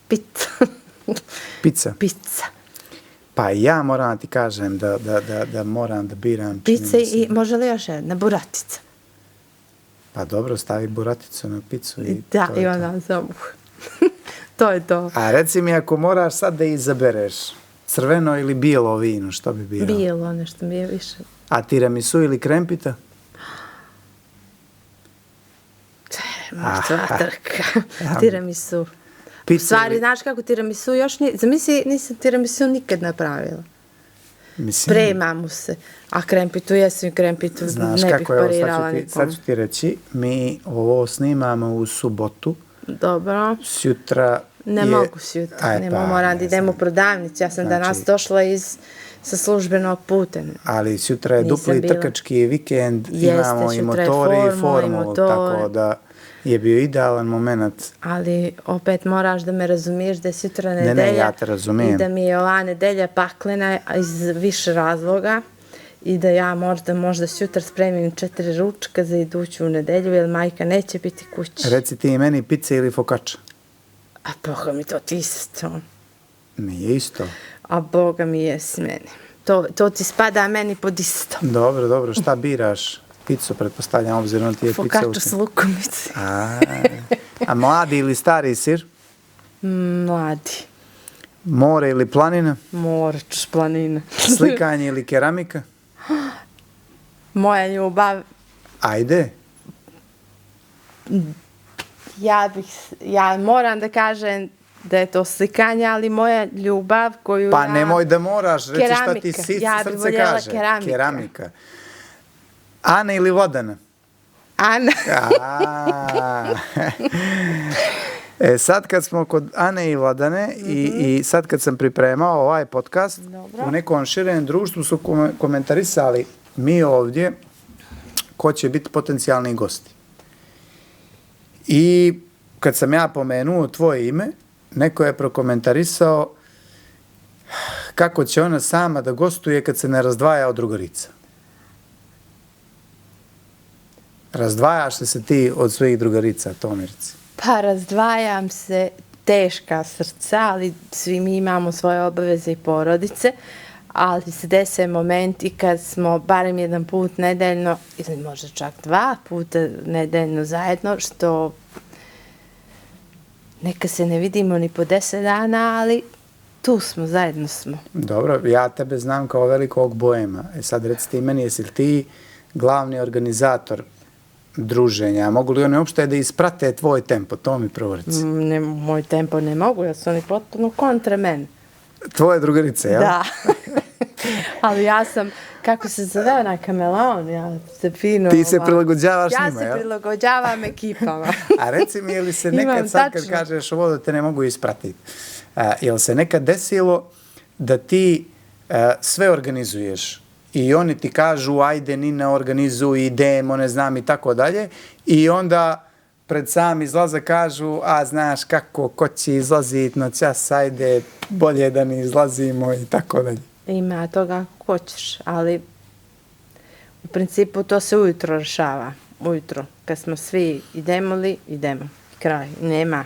Pizza.
Pizza?
Pizza.
Pa ja moram ti kažem da moram da biram.
Pizza i može li još jedna? Buratica.
Pa dobro, stavi buraticu na picu i
da,
to je
i ona samo. To je to.
A reci mi, ako moraš sad da izabereš crveno ili bijelo vino, što bi birao?
Bijelo, nešto mi je više.
A tiramisu ili krempita?
Mrtva trka. Tiramisu. U stvari, znaš kako tiramisu još nije... Zamisli, nisam tiramisu nikad napravila. Sprema mu se. A krempitu, jesam krempitu, ne bih parirala nikom.
Sad ću ti reći, mi ovo snimamo u subotu.
Dobro.
Sjutra
ne mogu sjutra, moram da idem u prodavnicu. Ja sam danas došla sa službenog puta.
Ali sutra je dupli trkački vikend, imamo i motori i formulu, tako da je bio idealan moment.
Ali opet moraš da me razumiješ da je sutra nedelja.
Ne, ja te razumijem.
I da mi je ova nedelja paklena iz više razloga. I da ja možda sutra spremim 4 ručka za iduću nedelju, jer majka neće biti kući.
Reci ti meni, pizza ili focaccia?
A Boga mi to ti isto.
Nije isto.
A Boga mi jesi meni. To ti spada meni pod isto.
Dobro, šta biraš? Pizzu, pretpostavljam, obzirom ti je pizza.
Focaccia s lukomici.
A mladi ili stari sir?
Mladi.
More ili planina?
More, čuš planina.
Slikanje ili keramika?
Moja ljubav.
Ajde.
Ja moram da kažem da je to slikanje, ali moja ljubav koju
Pa nemoj da moraš, reci šta ti srce kaže.
Keramika.
Ana ili Vodana?
Ana.
Sad kad smo kod Ane i Vladane i sad kad sam pripremao ovaj podcast,
Dobro.
u nekom širem društvu su komentarisali mi ovdje ko će biti potencijalni gosti. I kad sam ja pomenuo tvoje ime, neko je prokomentarisao kako će ona sama da gostuje kad se ne razdvaja od drugarica. Razdvajaš li se ti od svojih drugarica, Tomirici?
Pa razdvajam se, teška srca, ali svi mi imamo svoje obaveze i porodice, ali se dese momenti kad smo barem jedan put nedeljno, ili možda čak 2 puta nedeljno zajedno, što neka se ne vidimo ni po 10 dana, ali tu smo, zajedno smo.
Dobro, ja tebe znam kao velikog boema. Sad reci ti meni, jesi li ti glavni organizator druženja? Mogu li oni uopšte da isprate tvoj tempo? To mi prvo reci.
Ne, moj tempo ne mogu, jer su oni potpuno kontra mene.
Tvoje drugarice, jel?
Da. Ali ja sam, kako se zove onaj kameleon, ja se fino...
Ti se prilagođavaš njima,
Ja se prilagođavam ekipama.
A reci mi, je li se nekad sad kad kažeš ovo da te ne mogu ispratiti, je li se nekad desilo da ti sve organizuješ i oni ti kažu ajde Nina organizuj, idemo, ne znam i tako dalje i onda pred sam izlaza kažu a znaš kako, ko će izlaziti noćas, ajde bolje da ne izlazimo i tako dalje.
Ima toga kako hoćeš, ali u principu to se ujutro rešava. Ujutro, kad smo svi idemo li, idemo. Kraj, nema.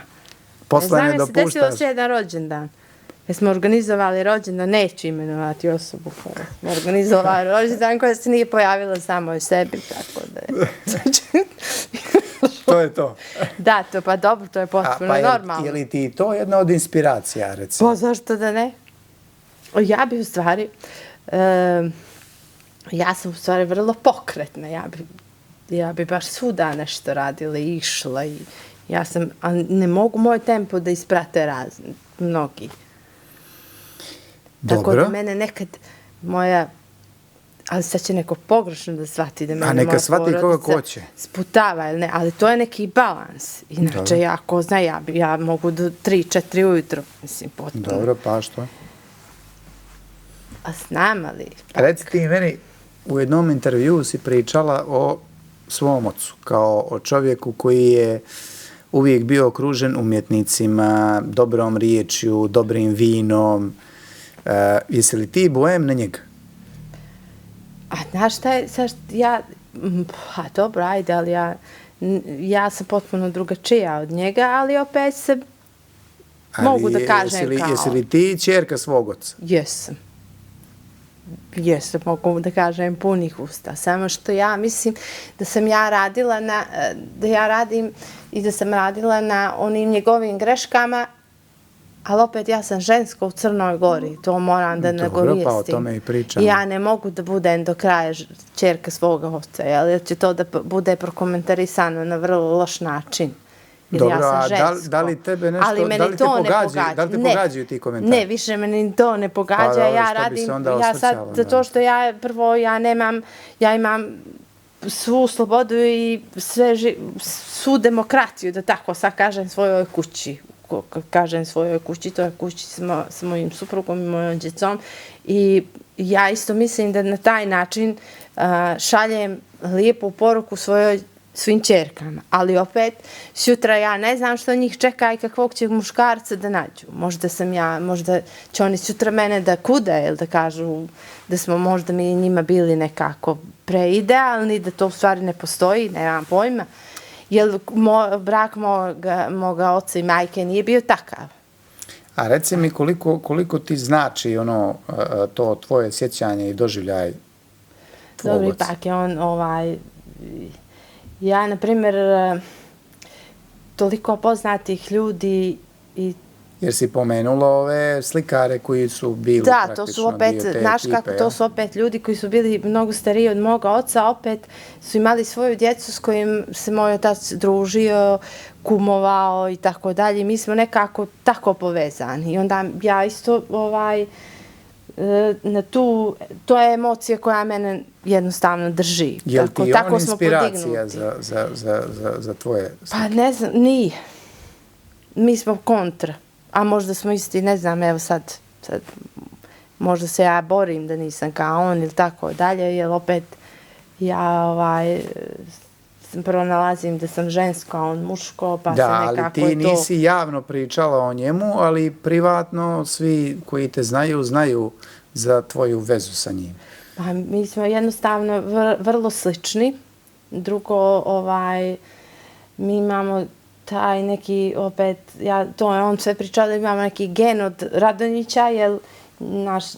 Posle ne
znam,
dopuštaš.
Znam, desilo se jedan rođendan. Jer smo organizovali rođendan, neću imenovati osobu koja smo organizovali rođendan koja se nije pojavila samo o sebi, tako da je.
To je to.
Da, to pa dobro, to je potpuno normalno.
Je li ti to jedna od inspiracija, recimo?
Pa zašto da ne? Ja bi u stvari, ja sam u stvari vrlo pokretna, ja bi baš svuda nešto radila i išla i ja sam, ali ne mogu moj tempo da isprate mnogi.
Dobro.
Tako da mene nekad moja, ali sad će neko pogrešno da shvati da mene
neka
moja
shvati koga hoće.
Sputava, ili ne, ali to je neki balans. Inače,
dobro.
ja ko zna, ja mogu do 3-4 ujutro, mislim, potpuno.
Dobro, pa što?
A znam, ali...
Reci ti meni, u jednom intervjuu si pričala o svom ocu, kao o čovjeku koji je uvijek bio okružen umjetnicima, dobrom riječju, dobrim vinom. Jesi li ti bojem na njega?
A znaš šta je, pa dobro, ajde, ali ja sam potpuno drugačija od njega, ali opet se mogu da kažem kao...
Jesi li ti ćerka svog oca?
Jesam. Jesam, mogu da kažem punih usta. Samo što ja mislim da sam ja radila da sam radila na onim njegovim greškama, ali opet ja sam ženska u Crnoj Gori, to moram da nagovijestim.
Dobro, pa o tome i pričam.
Ja ne mogu da budem do kraja ćerka svoga oca, jer će to da bude prokomentarisano na vrlo loš način.
Dobro,
ja sam
a da li tebe nešto,
ali
da li te pogađaju ti komentari?
Ne, više me to ne pogađa, ja radim, ja sad, zato što ja imam svu slobodu i svu demokraciju, da tako sad kažem, svojoj kući. Kažem svojoj kući, to je kući s mojim suprugom i mojom djecom i ja isto mislim da na taj način šaljem lijepu poruku svim ćerkama, ali opet sutra ja ne znam što njih čeka i kakvog će muškarca da nađu. Možda će oni sutra mene da kude ili da kažu da smo možda mi njima bili nekako preidealni, da to u stvari ne postoji, nemam pojma. Jer brak moga oca i majke nije bio takav.
A reci mi koliko ti znači to tvoje sjećanje i doživljaj tvog oca?
Dobro, ipak je on ja, na primjer, toliko poznatih ljudi i...
Jer si pomenula ove slikare koji su bili praktično dio te ekipe. Da, to su opet,
znaš kako, to su opet ljudi koji su bili mnogo stariji od moga oca, opet su imali svoju djecu s kojim se moj otac družio, kumovao i tako dalje. Mi smo nekako tako povezani. I onda ja isto na to je emocija koja mene jednostavno drži.
Je li ti on inspiracija za tvoje slike?
Pa ne znam, nije. mi smo kontra, a možda smo isti, ne znam, evo sad možda se ja borim da nisam kao on ili tako dalje, jer opet ja prvo nalazim da sam žensko, a on muško, pa
da,
se nekako
ali ti nisi javno pričala o njemu, ali privatno svi koji te znaju za tvoju vezu sa njim.
Pa mi smo jednostavno vrlo slični. Drugo, mi imamo taj neki, opet, to je on sve pričao da imamo neki gen od Radonjića, jer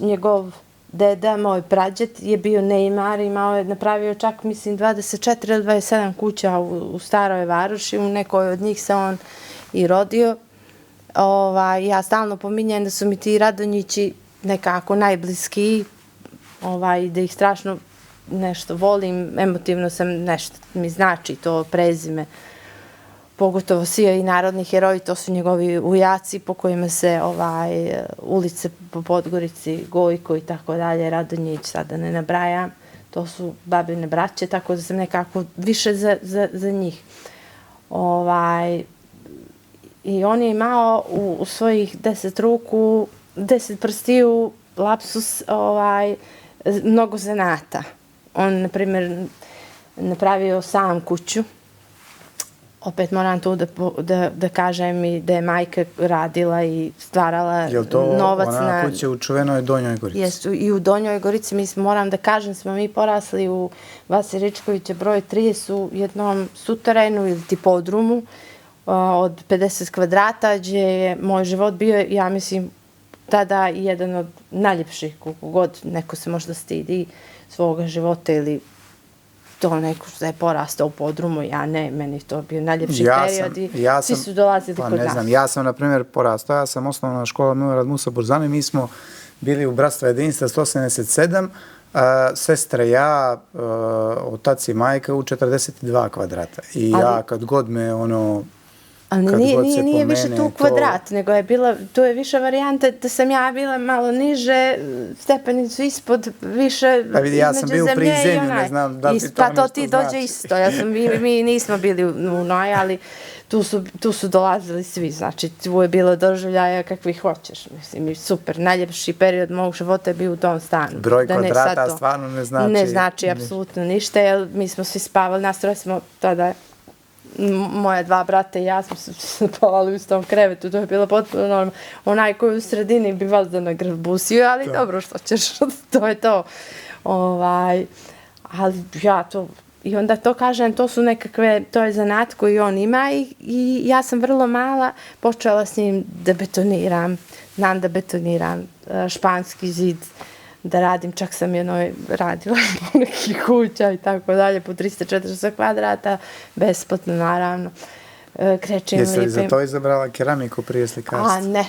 njegov deda, moj prađet, je bio Neymar, napravio čak, mislim, 24 ili 27 kuća u Staroj Varoši, u nekoj od njih se on i rodio. Ja stalno pominjem da su mi ti Radonjići nekako najbliskiji, da ih strašno nešto volim, emotivno sam nešto, mi znači to prezime. Pogotovo svi i narodni heroji, to su njegovi ujaci po kojima se ulice po Podgorici, Gojko i tako dalje, Radonjić, sada ne nabrajam, to su babine braće, tako da sam nekako više za njih. I on je imao u svojih 10 ruku, 10 prstiju, lapsus, mnogo zanata. On, na primjer, napravio sam kuću. Opet moram tu da kažem i da je majka radila i stvarala novac.
Je li to ona kuća u čuvenoj Donjoj Gorici?
Jesu, i u Donjoj Gorici. Moram da kažem, smo mi porasli u Vasi Ričkovića broj 30 u jednom suterenu ili ti podrumu od 50 kvadrata, gdje je moj život bio, ja mislim, tada jedan od najljepših, koliko god neko se možda stidi svoga života ili to neko što je porastao u podrumu, ja ne, meni to bio najljepši period i svi su dolazili kod nas.
Ne znam, ja sam, na primjer, porastao, ja sam osnovna škola Milorad Musa Burzani, mi smo bili u Bratstva jedinstva 187, sestre ja, otac i majka u 42 kvadrata. I ja kad god me
ali nije više tu kvadrat, nego je bila, to je više varijanta da sam ja bila malo niže, stepenicu ispod, više između zemlje i onaj.
Ne znam da li to
pa to
nešto
ti
znači.
dođe isto, mi nismo bili u noj, ali tu su dolazili svi, znači tu je bilo doživljaja kakvi hoćeš, mislim, super, najljepši period mog života je bio u tom stanu.
Broj kvadrata stvarno ne znači.
Ne znači apsolutno ništa, jer mi smo svi spavali, nas troje smo tada, moja 2 brata i ja smo se spavali u istom krevetu, to je bilo potpuno normalno. Onaj koji je u sredini bi valjda nagrbusio, ali dobro, što ćeš, to je to. Ali ja to, i onda to kažem, to su nekakve, to je zanat koji on ima i ja sam vrlo mala počela s njim da betoniram, znam da betoniram španski zid, da radim, čak sam jednoj radila po nekih kuća i tako dalje, po 340 kvadrata, besplatno naravno. Krečim
Jesi li
lipim.
za to izabrala keramiku prije slikarstva?
Ne.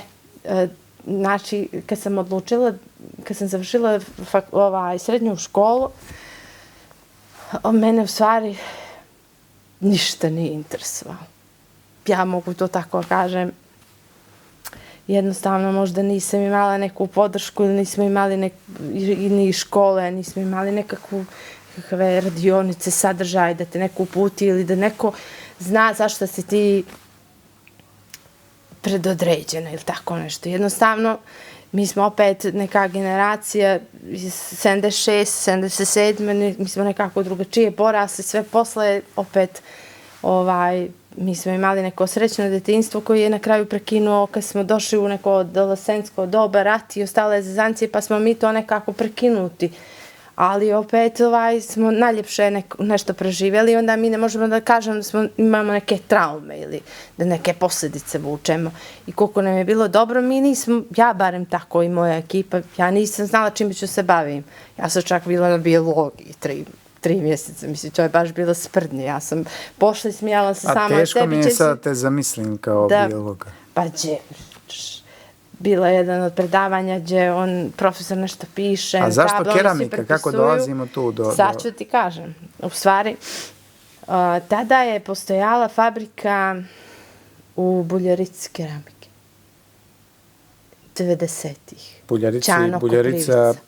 Znači, kad sam odlučila, kad sam završila srednju školu, mene u stvari ništa nije interesovalo. Ja mogu to tako kažem. Jednostavno možda nisam imala neku podršku ili nismo imali ni škole, nismo imali nekakve radionice, sadržaje da te neko uputi ili da neko zna zašto si ti predodređena ili tako nešto. Jednostavno, mi smo opet neka generacija iz 76, 77, mi smo nekako drugačije porasli, sve posle opet mi smo imali neko srećno detinjstvo koje je na kraju prekinuo kad smo došli u neko adolescentsko doba, rat i ostale zezancije, pa smo mi to nekako prekinuti. Ali opet smo najljepše nešto preživjeli i onda mi ne možemo da kažemo da imamo neke traume ili da neke posljedice vučemo. I koliko nam je bilo dobro, mi nismo, ja barem tako i moja ekipa, ja nisam znala čime ću se bavim. Ja sam čak bila na biologiji 3 mjeseca, mislim, to je baš bilo sprdnje. Ja sam pošla i smijala se sama.
A teško mi je sad te zamislim kao biologa.
Pa bilo je jedan od predavanja gdje profesor nešto piše.
A zašto keramika? Kako dolazimo tu do...
Sad ću ti kažem. U stvari, tada je postojala fabrika u Buljarici keramike. 90-ih.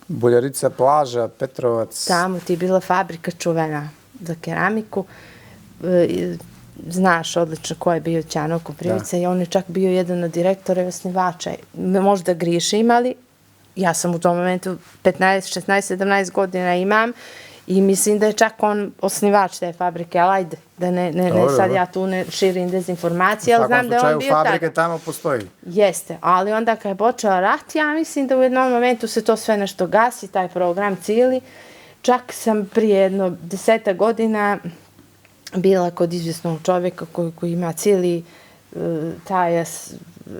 Buljarica, plaža, Petrovac.
Tamo ti je bila fabrika čuvena za keramiku. znaš odlično ko je bio Ćano Koprivica i on je čak bio jedan od direktora i osnivača. Možda griješim, ali ja sam u tom momentu 15, 16, 17 godina imam i mislim da je čak on osnivač te fabrike, ali ajde, da ne sad ja tu ne širim dezinformacije, ali znam da je on bio tada.
Fabrike tamo postoji.
Jeste, ali onda kad je počeo rat, ja mislim da u jednom momentu se to sve nešto gasi, taj program cijeli. Čak sam prije jedno 10 godina bila kod izvjesnog čovjeka koji ima cijeli taj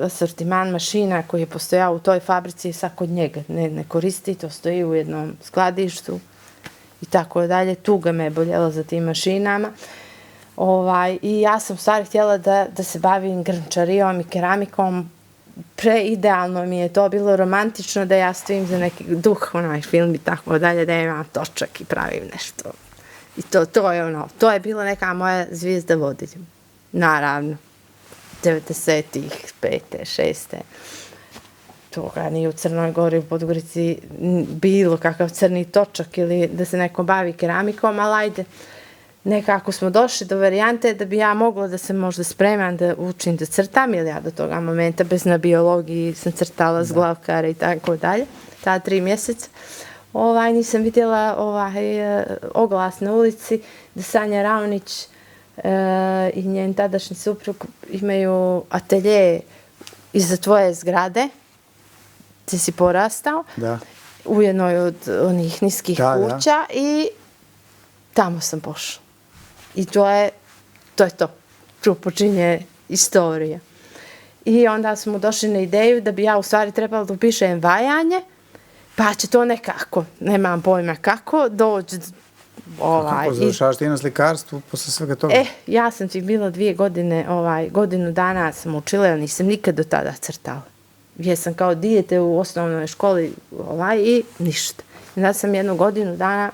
asortiman mašina koji je postojao u toj fabrici i sad kod njega ne koristi, to stoji u jednom skladištu i tako dalje. Tuga me je boljela za tim mašinama. I ja sam u stvari htjela da se bavim grnčarijom i keramikom. Preidealno mi je to bilo romantično da ja stojim za neki duh, onaj film i tako dalje, da imam točak i pravim nešto. I to je bila neka moja zvijezda vodilja. Naravno, 90-ih, 5. 6. Toga nije u Crnoj Gori, u Podgorici bilo kakav crni točak ili da se neko bavi keramikom, ali ajde, nekako smo došli do varijante da bi ja mogla da se možda spremam da učim da crtam, jer ja do toga momenta bez na biologiji sam crtala zglavkara i tako dalje, ta 3 mjeseca. Nisam vidjela oglas na ulici da Sanja Raonić i njen tadašnji suprug imaju atelje iza tvoje zgrade, gdje si porastao, u jednoj od onih niskih kuća i tamo sam pošla. I to je to. Tu počinje istorija. I onda smo došli na ideju da bi ja u stvari trebala da upišem vajanje, pa će to nekako, nemam pojma kako, doći
Kako završavaš ti na slikarstvu posle svega toga?
Ja sam ti bila 2 godine, godinu dana sam učila, jer nisam nikad do tada crtala. Jesam kao dijete u osnovnoj školi i ništa. Onda sam 1 godinu dana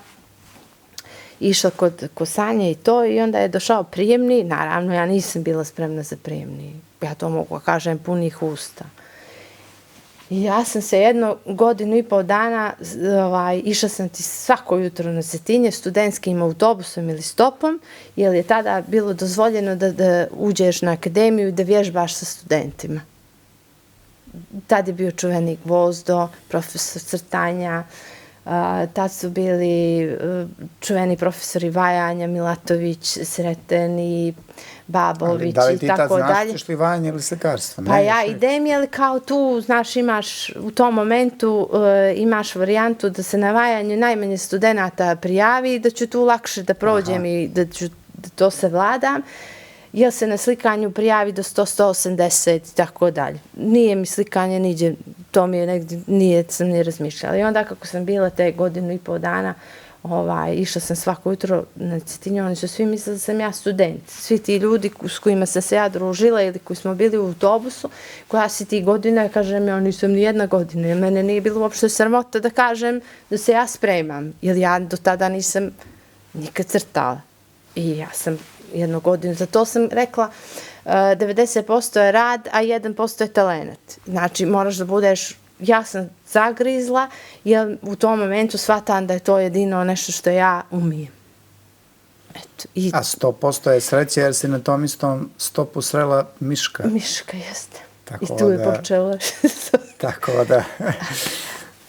išla kod Sanje i to i onda je došao prijemni. Naravno, ja nisam bila spremna za prijemni. Ja to mogu kažem punih usta. I ja sam se 1 godinu i pol dana, išla sam ti svako jutro na Cetinje studentskim autobusom ili stopom, jer je tada bilo dozvoljeno da uđeš na akademiju i da vježbaš sa studentima. Tad je bio čuveni Gvozdo, profesor crtanja, tad su bili čuveni profesori vajanja, Milatović, Sreteni, Babović i tako dalje.
Da li ti tad znaš ćeš li vajanje ili slikarstvo?
Pa ja idem, jer kao tu, znaš, imaš u tom momentu imaš varijantu da se na vajanju najmanje studenata prijavi i da ću tu lakše da prođem i da ću to savladam. Jer se na slikanju prijavi do 100-180 i tako dalje. Nije mi slikanje niđe, to mi je negdje, sam ni razmišljala. I onda kako sam bila te 1,5 godine dana, išla sam svako jutro na Cetinju, oni su svi mislili da sam ja student. Svi ti ljudi s kojima sam se ja družila ili koji smo bili u autobusu, koja si ti godina, kažem ja nisam ni 1 godina. Mene nije bilo uopšte sramota da kažem da se ja spremam, jer ja do tada nisam nikad crtala. I ja sam 1 godinu. Zato sam rekla 90% je rad, a 1% je talenat. Znači, moraš da budeš, ja sam zagrizla, jer u tom momentu shvatam da je to jedino nešto što ja umijem. Eto.
A 100% je sreće jer si na tom istom stopu srela Miška.
Miška, jeste. I tu je počelo.
Tako da...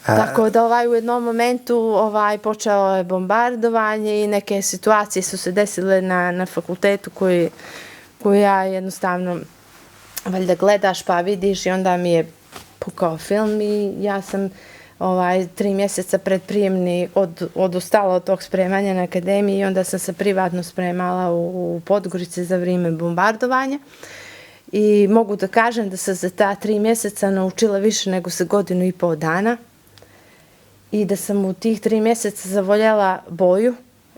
Tako da u jednom momentu počelo je bombardovanje i neke situacije su se desile na fakultetu koju ja jednostavno valjda gledaš pa vidiš i onda mi je pukao film i ja sam 3 mjeseca pred prijemni odustala od tog spremanja na akademiji i onda sam se privatno spremala u Podgorici za vrijeme bombardovanja. I mogu da kažem da sam za ta 3 mjeseca naučila više nego za 1,5 godine dana. I da sam u tih 3 mjeseca zavoljela boju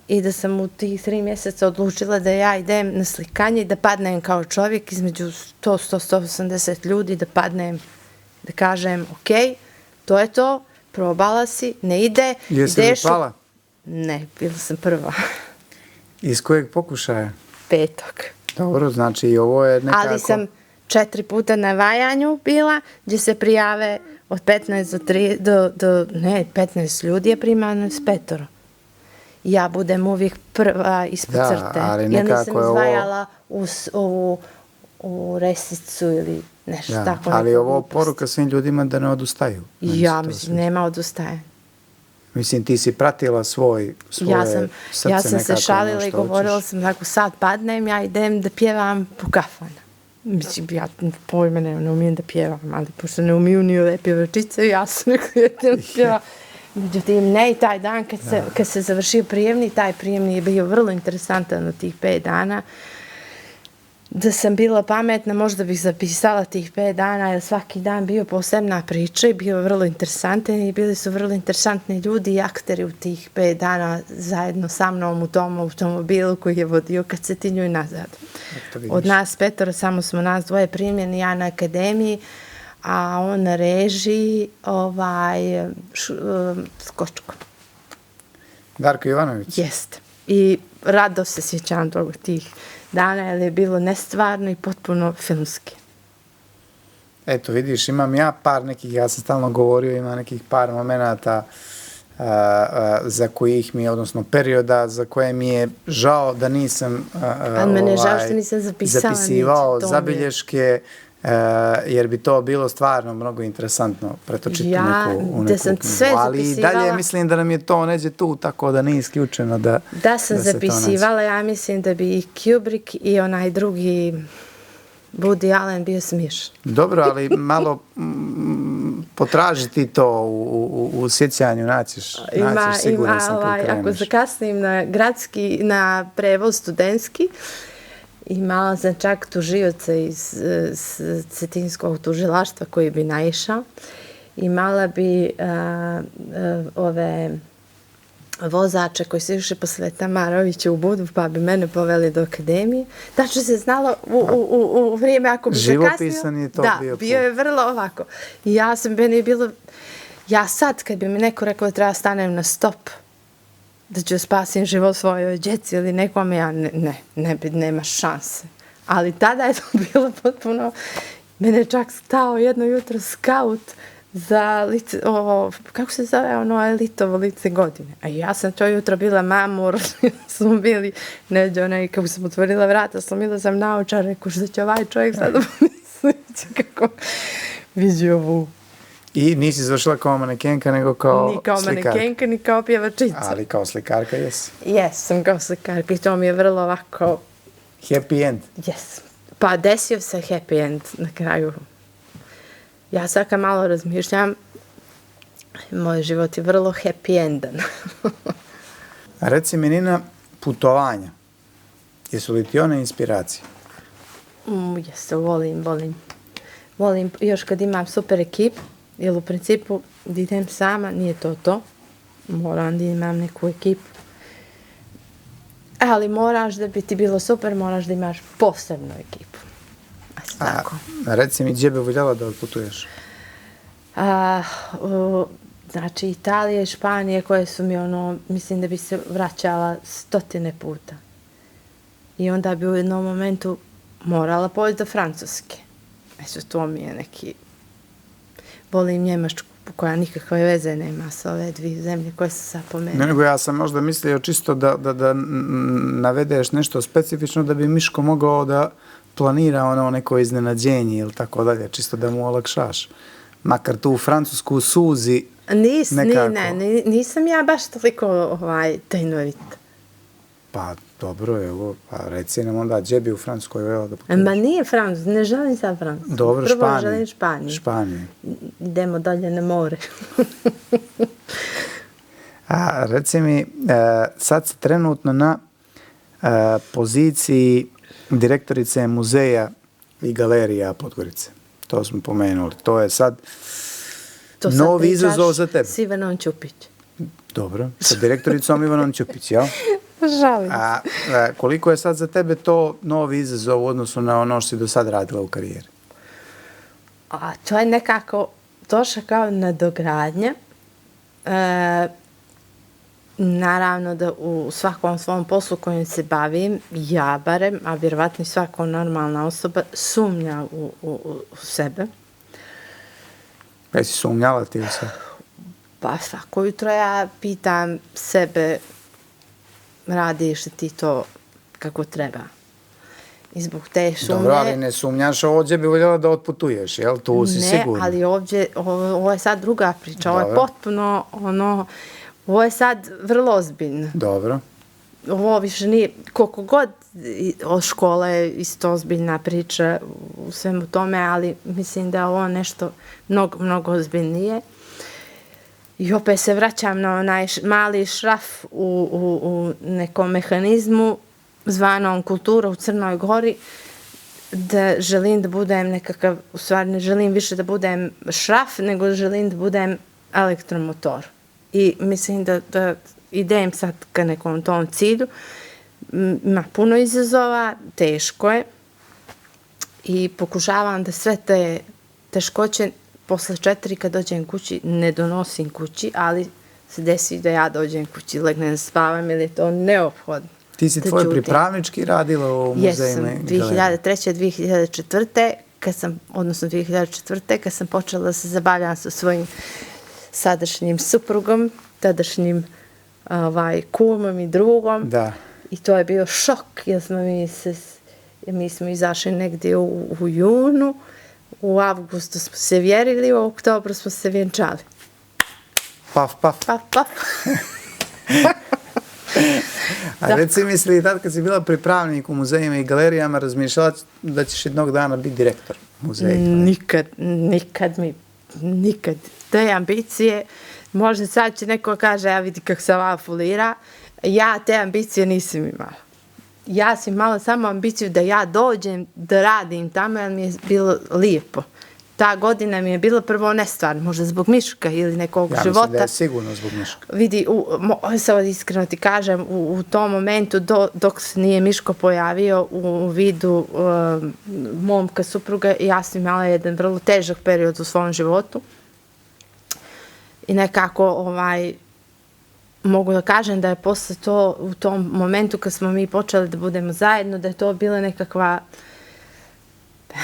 i da sam u tih 3 mjeseca odlučila da ja idem na slikanje i da padnem kao čovjek između 100-180 ljudi, da padnem, da kažem ok, to je to, probala si, ne ide.
Jesi li pala?
Ne, bila sam prva.
Iz kojeg pokušaja?
5.
Dobro, znači i ovo je nekako...
Ali sam 4 puta na vajanju bila, gdje se prijave od 15 do 15 ljudi je primano s 5. ja budem uvijek prva ispod
Da,
crte.
ali
Ja
nekako
nisam
je ovo-
izdvajala u resicu ili nešto
Da,
tako.
ali
neku
ovo
glupost.
poruka svim ljudima da ne odustaju. Meni se
Ja
to
mislim,
sviđa.
nema odustajanja.
Mislim, ti si pratila svoje srce
Ja sam se
nekako,
šalila
ono
i
što
govorila
hoćeš.
sam, ako sad padnem, ja idem da pjevam po kafana. Mislim, ja pojma ne umijem da pjevam, ali pošto ne umiju ni ove pjevačice, ja sam rekla, idem da pjevam. Međutim, ne i taj dan kad se završio prijemni, taj prijemni je bio vrlo interesantan od tih 5 dana. Da sam bila pametna, možda bih zapisala tih 5 dana, jer svaki dan bio posebna priča i bio vrlo interesantan i bili su vrlo interesantni ljudi i akteri u tih 5 dana zajedno sa mnom u tom automobilu koji je vodio kad se tinju i nazad.
Eto, vidiš.
Od nas 5 samo smo nas 2 primljeni, ja na akademiji, a on na režiji Skočko.
Darko Ivanović.
Jeste. I rado se sjećam toga tih dana, jer je bilo nestvarno i potpuno filmski.
Eto, vidiš, imam ja par nekih, ja sam stalno govorio, ima nekih par momenata za kojih mi je, odnosno perioda za koje mi je žao da nisam
Ali mene je žao što nisam zapisala
zapisivao
nič, to mi je.
zabilješke, jer bi to bilo stvarno mnogo interesantno pretočiti
Ja,
u neku
da sam
knjigu.
sve
Ali i dalje
zapisivala-
mislim da nam je to neđe tu, tako da nije isključeno da
Da sam
se to nađe.
zapisivala, ja mislim da bi i Kubrick i onaj drugi Woody Allen bio smiješan.
Dobro, ali malo potražiti to u sjećanju, naćiš siguran sam kad
Ako
kreneš.
zakasnim na prevoz studentski, imala sam čak tužioca iz Cetinskog tužilaštva koji bi naišao. Imala bi ove vozače koji su išli posle Tamarovića u Budvu, pa bi mene poveli do akademije. Tačno se znalo u vrijeme ako bi
Živopisan
zakasnio.
je to
da,
bio
bio je vrlo ovako. I meni je bilo, ja sad kad bi mi neko rekao da treba stanem na stop, da ću spasim život svojoj djeci ili nekome, ja nema šanse. Ali tada je to bilo potpuno, mene je čak stao jedno jutro skaut za lice, kako se zove ono elitovo lice godine. A ja sam to jutro bila mamur, smo bili neđe onaj, kako sam otvorila vrata, slomila sam naočar, rekao što će ovaj čovjek sad pomisliti kako vidi ovu.
I nisi završila kao manekenka, nego kao
Ni kao
slikarka.
manekenka, ni kao pjevačica.
Ali kao slikarka, jesi.
Jesam kao slikarka i to mi je vrlo ovako,
Happy end.
jes. Pa desio se happy end na kraju. Ja sad kad malo razmišljam, moj život je vrlo happy endan.
A reci mi, Nina, putovanja. Jesu li ti one inspiracije?
Jesu, volim. Volim još kad imam super ekip, jer u principu da idem sama, nije to. Moram da imam neku ekipu. Ali moraš da bi ti bilo super, moraš da imaš posebnu ekipu. Tako.
Reci mi, gdje bi voljela da odputuješ?
Znači, Italija i Španija koje su mi mislim da bi se vraćala 100 puta. I onda bi u jednom momentu morala poći do Francuske. To mi je neki... Volim Njemačku koja nikakve veze nema sa ove 2 zemlje koje se sad pomenuli.
Nego ja sam možda mislio čisto da navedeš nešto specifično da bi Miško mogao da planira neko iznenađenje ili tako dalje, čisto da mu olakšaš. Makar tu u Francusku suzi nekako.
Nisam ja baš toliko tajnovita.
Pa dobro, evo, pa reci nam onda gdje bi u Francuskoj voljela da putuješ.
Ma nije Francus, ne želim sad Francusku.
Dobro,
Prvo želim Španiju.
Španiju.
Idemo dalje na more.
A reci mi, sad si trenutno na poziciji direktorice muzeja i galerija Podgorice. To smo pomenuli. To je sad novi izazov za tebe.
S Ivanom Ćupić.
Dobro, sa direktoricom Ivanom Ćupić, jel?
Žalim.
A koliko je sad za tebe to novi izazov u odnosu na ono što si do sad radila u karijeri?
A to je nekako došlo kao nadogradnja. Naravno da u svakom svom poslu kojim se bavim, ja barem, a vjerovatno i svaka normalna osoba, sumnja u sebe.
Jesi sumnjala ti u sebe?
Pa svako jutro ja pitam sebe radiš ti to kako treba. I zbog te sumnje...
Dobro, ali ne sumnjaš, ovdje bi voljela da otputuješ, jel? Tu si sigurno.
Ne, ali ovdje, ovo je sad druga priča. Ovo je potpuno, ovo je sad vrlo ozbiljno.
Dobro.
Ovo više nije, koliko god od škole je isto ozbiljna priča u svemu tome, ali mislim da je ovo nešto mnogo, mnogo ozbiljnije. I opet se vraćam na onaj mali šraf u nekom mehanizmu zvanom kultura u Crnoj Gori, da želim da budem nekakav, u stvari ne želim više da budem šraf, nego želim da budem elektromotor. I mislim da idem sad ka nekom tom cilju. Ima puno izazova, teško je i pokušavam da sve te teškoće posle 4 kad dođem kući ne donosim kući, ali se desi da ja dođem kući, legnem spavam ili je to neophodno.
Ti si tvoj pripravnički radila u muzejima?
Jesam, 2003. 2004. Odnosno 2004. kad sam počela da se zabavljam sa svojim sadašnjim suprugom, tadašnjim kumom i drugom.
Da.
I to je bio šok, jer mi smo izašli negdje u junu, u avgustu smo se vjerili, u oktobru smo se vjenčali.
Paf, paf.
Paf, paf.
A reci misli, tad kad si bila pripravnik u muzejima i galerijama, razmišljala da ćeš jednog dana biti direktor muzeja?
Nikad. Te ambicije, možda sad će neko kaže, ja vidi kako se ova fulira, ja te ambicije nisam imala. Ja sam imala samo ambiciju da ja dođem, da radim tamo, jer mi je bilo lijepo. Ta godina mi je bila prvo nestvarna, možda zbog Miška ili nekog života.
Ja mislim da je sigurno zbog Miška.
Vidi, sad iskreno ti kažem, u tom momentu dok se nije Miško pojavio u vidu momka supruga, ja sam imala jedan vrlo težak period u svom životu. I nekako, mogu da kažem da je posle to, u tom momentu kad smo mi počeli da budemo zajedno, da je to bila nekakva,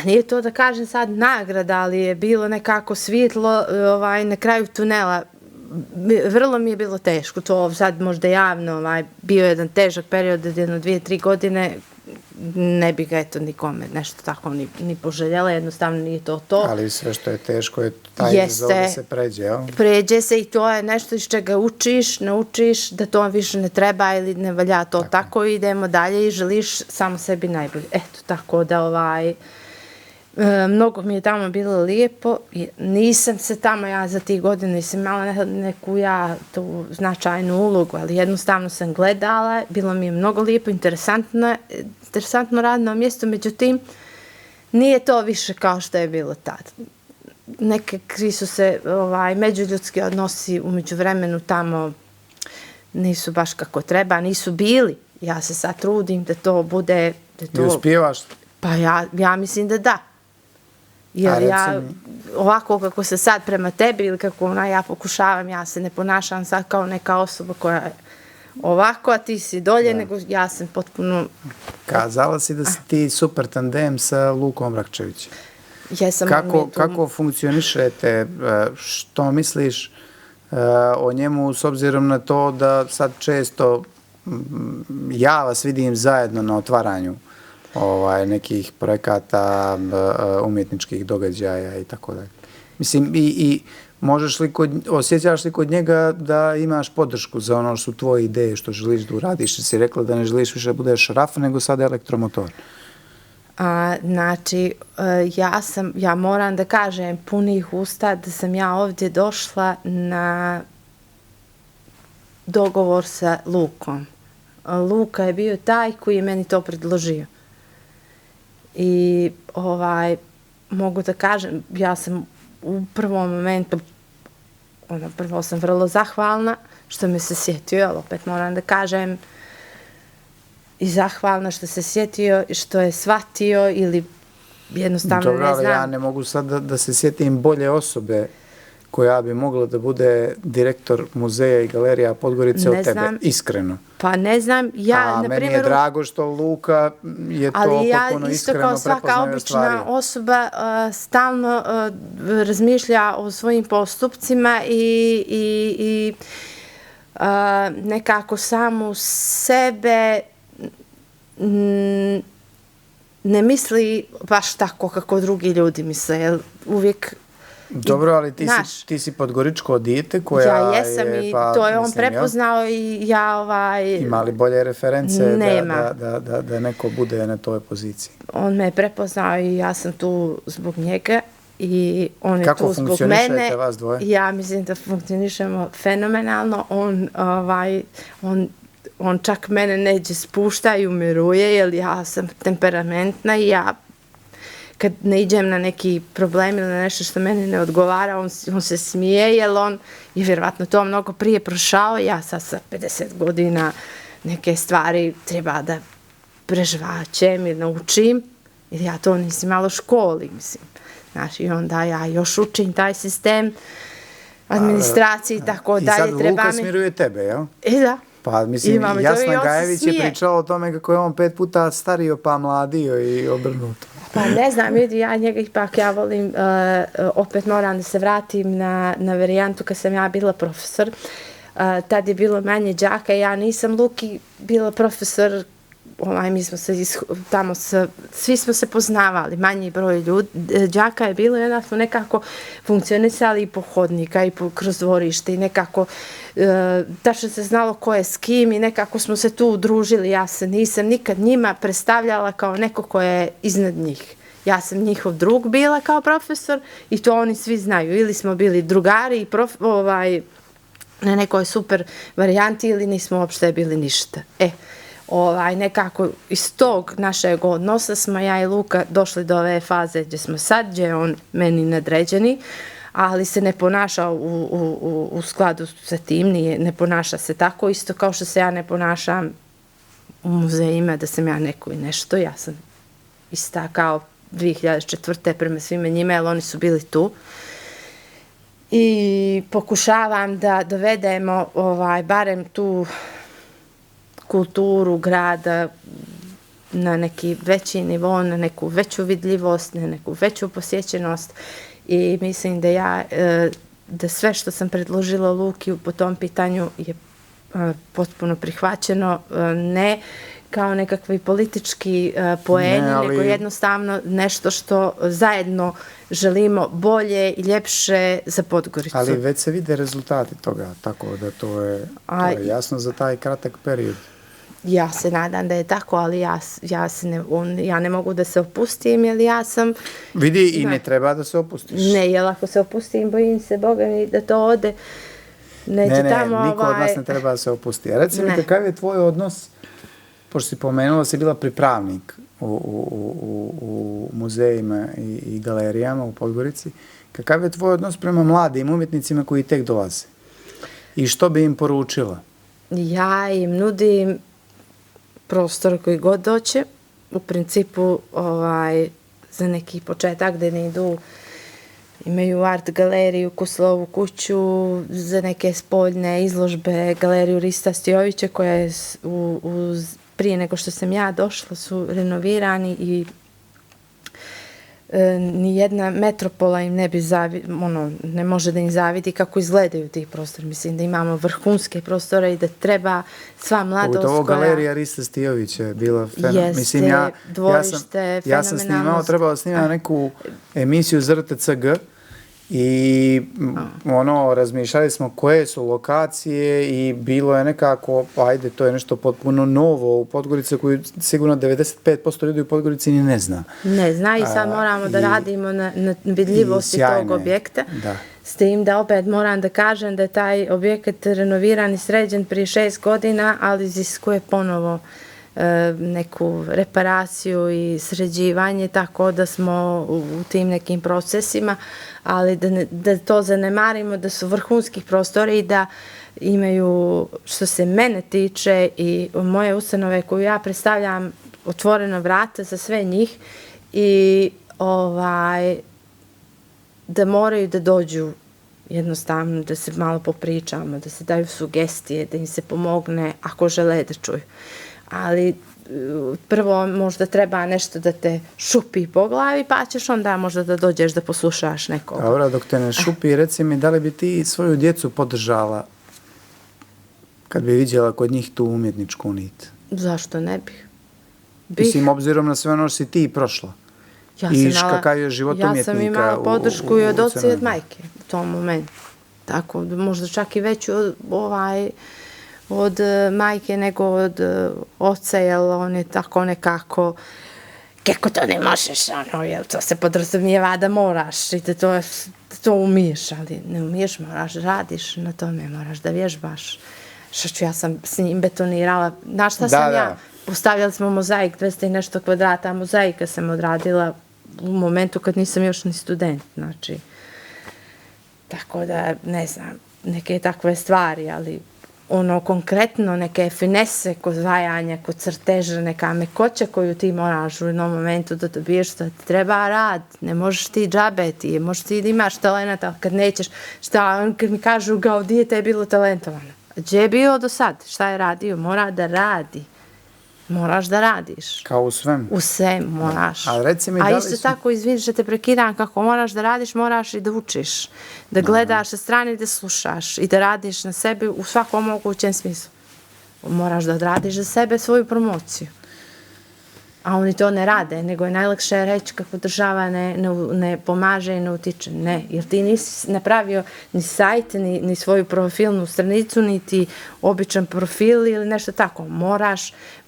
nije to da kažem sad nagrada, ali je bilo nekako svjetlo na kraju tunela. Vrlo mi je bilo teško, to sad možda javno, bio je jedan težak period, 1-2-3 godine, ne bi ga eto nikome nešto tako ni poželjela, jednostavno nije to to.
Ali sve što je teško je taj izazov da se pređe, jel?
Pređe se i to je nešto iz čega naučiš da to više ne treba ili ne valja to tako i idemo dalje i želiš samo sebi najbolje. Eto, tako da mnogo mi je tamo bilo lijepo. Nisam se tamo ja za tih godina, nisam imala neku tu značajnu ulogu, ali jednostavno sam gledala, bilo mi je mnogo lijepo, interesantno radno mjesto, međutim, nije to više kao što je bilo tad. Nekakvi su se međuljudski odnosi umeđu vremenu tamo nisu baš kako treba, nisu bili. Ja se sad trudim da to bude...
I uspijevaš?
Pa ja mislim da da. Jer ja ovako kako se sad prema tebi ili kako ja pokušavam, ja se ne ponašam sad kao neka osoba koja je ovako, a ti si dolje, nego ja sam potpuno...
Kazala si da si ti super tandem sa Lukom Rakčevićem.
Jesam.
Kako funkcionišete, što misliš o njemu s obzirom na to da sad često ja vas vidim zajedno na otvaranju nekih projekata, umjetničkih događaja i tako dalje. Mislim, i osjećaš li kod njega da imaš podršku za ono što su tvoje ideje, što želiš da uradiš? Si rekla da ne želiš više da budeš raf, nego sad elektromotor.
Znači, ja moram da kažem punih usta da sam ja ovdje došla na dogovor sa Lukom. Luka je bio taj koji je meni to predložio. I mogu da kažem, ja sam u prvom momentu, prvo sam vrlo zahvalna što me se sjetio, ali opet moram da kažem i zahvalna što se sjetio i što je shvatio ili jednostavno ne znam.
Dobro, ali ja ne mogu sad da se sjetim bolje osobe koja bi mogla da bude direktor muzeja i galerija Podgorice od tebe, iskreno.
Pa ne znam, ja, na primjer...
Meni je drago što Luka je to potpuno iskreno prepoznao i ostvario. Ali ja isto kao svaka obična osoba stalno razmišlja o svojim postupcima i
nekako samu sebe ne misli baš tako kako drugi ljudi misle, jer uvijek...
Dobro, ali ti si podgoričko dijete koja
ja jesam
je...
i to je on prepoznao i ja
Ima li bolje reference
nema.
da neko bude na toj poziciji?
On me je prepoznao i ja sam tu zbog njega i on je
Kako
tu zbog mene.
Kako funkcionišete vas dvoje?
Ja mislim da funkcionišemo fenomenalno. On čak mene neđe spušta i umiruje, jer ja sam temperamentna i ja kad ne iđem na neki problem ili na nešto što meni ne odgovara, on se smije, jer on je vjerovatno to mnogo prije prošao. Ja sad sa 50 godina neke stvari treba da prežvaćem i naučim, jer ja to nisam malo u školi, mislim. Znaš, i onda ja još učim taj sistem administracije i tako dalje.
I sad Luka smiruje tebe, jel?
Da.
Pa, mislim, Jasna Gajević je pričala o tome kako je on 5 puta stario pa mladio i obrnuto.
Pa ne znam, vidi, ja njega ipak ja volim, opet moram da se vratim na varijantu kad sam ja bila profesor. Tad je bilo manje đaka i ja nisam Luki bila profesor, mi smo se tamo, svi smo se poznavali, manji broj đaka je bilo i onda smo nekako funkcionisali i po hodnika i kroz dvorište i nekako tačno se znalo ko je s kim i nekako smo se tu udružili. Ja se nisam nikad njima predstavljala kao neko ko je iznad njih. Ja sam njihov drug bila kao profesor i to oni svi znaju. Ili smo bili drugari i na nekoj super varijanti ili nismo uopšte bili ništa. Nekako iz tog našeg odnosa smo ja i Luka došli do ove faze gdje smo sad, gdje je on meni nadređeni, ali se ne ponaša u skladu sa tim, ne ponaša se tako, isto kao što se ja ne ponašam u muzejima, da sam ja neko i nešto, ja sam ista kao 2004. prema svime njima, jer oni su bili tu. I pokušavam da dovedemo barem tu kulturu grada na neki veći nivo, na neku veću vidljivost, na neku veću posjećenost i mislim da sve što sam predložila Luki po tom pitanju je potpuno prihvaćeno, ne kao nekakvi politički poeni, nego jednostavno nešto što zajedno želimo bolje i ljepše za Podgoricu.
Ali već se vide rezultati toga, tako da to je jasno za taj kratak period.
Ja se nadam da je tako, ali ja ne mogu da se opustim, jer ja sam...
Vidi, i ne treba da se opustiš.
Ne, jer ako se opustim, bojim se, Boga mi, da to ode.
Ne, niko od nas ne treba da se opusti. A reci mi, kakav je tvoj odnos, pošto si pomenula, si bila pripravnik u muzejima i galerijama u Podgorici, kakav je tvoj odnos prema mladim umjetnicima koji tek dolaze? I što bi im poručila?
Ja im nudim prostor koji god doće, u principu za neki početak gde ne idu, imaju art galeriju, Kuslovu kuću, za neke spoljne izložbe, galeriju Rista Stijovića koja je prije nego što sam ja došla su renovirani i nijedna metropola im ne može da im zavidi kako izgledaju tih prostora. Mislim da imamo vrhunske prostore i da treba sva mladost koja...
Ovo galerija Rista Stijovića je bila fenomenalna.
Jeste, dvorište,
ja sam trebao da snimam neku emisiju za RTCG i razmišljali smo koje su lokacije i bilo je nekako, to je nešto potpuno novo u Podgorici koju sigurno 95% ljudi u Podgorici ni ne zna.
Ne zna i sad moramo da radimo na vidljivosti tog objekta. S tim da opet moram da kažem da je taj objekat renoviran i sređen prije 6 godina, ali iziskuje ponovo neku reparaciju i sređivanje, tako da smo u tim nekim procesima, ali da to zanemarimo, da su vrhunskih prostora i da imaju, što se mene tiče i moje ustanove koju ja predstavljam, otvorena vrata za sve njih i da moraju da dođu jednostavno, da se malo popričamo, da se daju sugestije, da im se pomogne ako žele da čuju. Ali prvo možda treba nešto da te šupi po glavi, pa ćeš onda možda da dođeš da poslušaš nekog.
Dobro, dok te ne šupi, reci mi, da li bi ti svoju djecu podržala kad bi vidjela kod njih tu umjetničku nit?
Zašto ne bih?
Mislim, obzirom na sve ono što si ti prošla. Kakav je život umjetnika.
Ja sam imala podršku i od oca i od majke u tom momentu. Tako, možda čak i veću od majke nego od oca, jer on je tako nekako, kako to ne možeš, jel to se podrazumijeva da moraš i da to umiješ, ali ne umiješ, moraš da radiš na tome, moraš da vježbaš. Ja sam s njim betonirala, znaš šta sam ja? Postavljali smo mozaik, 200 i nešto kvadrata, a mozaika sam odradila u momentu kad nisam još ni student, znači. Tako da, ne znam, neke takve stvari, ali ono konkretno, neke finese kod vajanja, kod crteža, neka mekoća koju ti moraš u jednom momentu da dobiješ, da ti treba rad, ne možeš ti džabeti, možeš ti da imaš talent, ali kad nećeš, kad mi kažu kao dijete je bilo talentovano. Gdje je bio do sad? Šta je radio? Mora da radi. Moraš da radiš.
Kao u svem?
U svem moraš.
A reci mi,
isto tako, izvini što te prekidam, kako moraš da radiš, moraš i da učiš. Da gledaš sa strane i da slušaš. I da radiš na sebi u svakom mogućem smislu. Moraš da odradiš za sebe svoju promociju. A oni to ne rade, nego je najlakše reći kako država ne pomaže i ne utiče. Ne, jer ti nisi napravio ni sajt, ni svoju profilnu stranicu, niti običan profil ili nešto tako.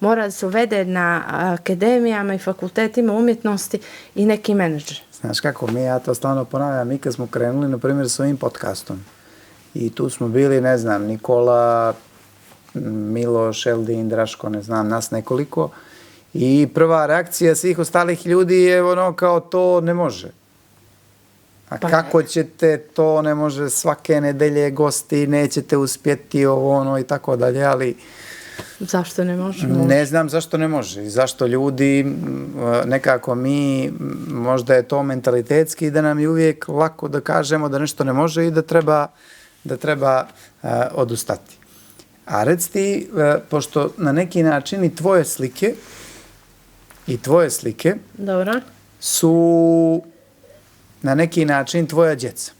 Mora da se uvede na akademijama i fakultetima umjetnosti i neki menadžer.
Znaš kako, ja to stalno ponavljam, mi kad smo krenuli, na primjer, s ovim podcastom, i tu smo bili, ne znam, Nikola, Miloš, Eldin, Draško, ne znam, nas nekoliko, i prva reakcija svih ostalih ljudi je ono kao to ne može. A kako ćete, to ne može, svake nedelje gosti, nećete uspjeti ovo ono i tako dalje, ali...
Zašto ne može?
Ne znam zašto ne može i zašto ljudi, nekako mi, možda je to mentalitetski da nam je uvijek lako da kažemo da nešto ne može i da treba odustati. A reci ti, pošto na neki način i tvoje slike
dobro
su na neki način tvoja djeca,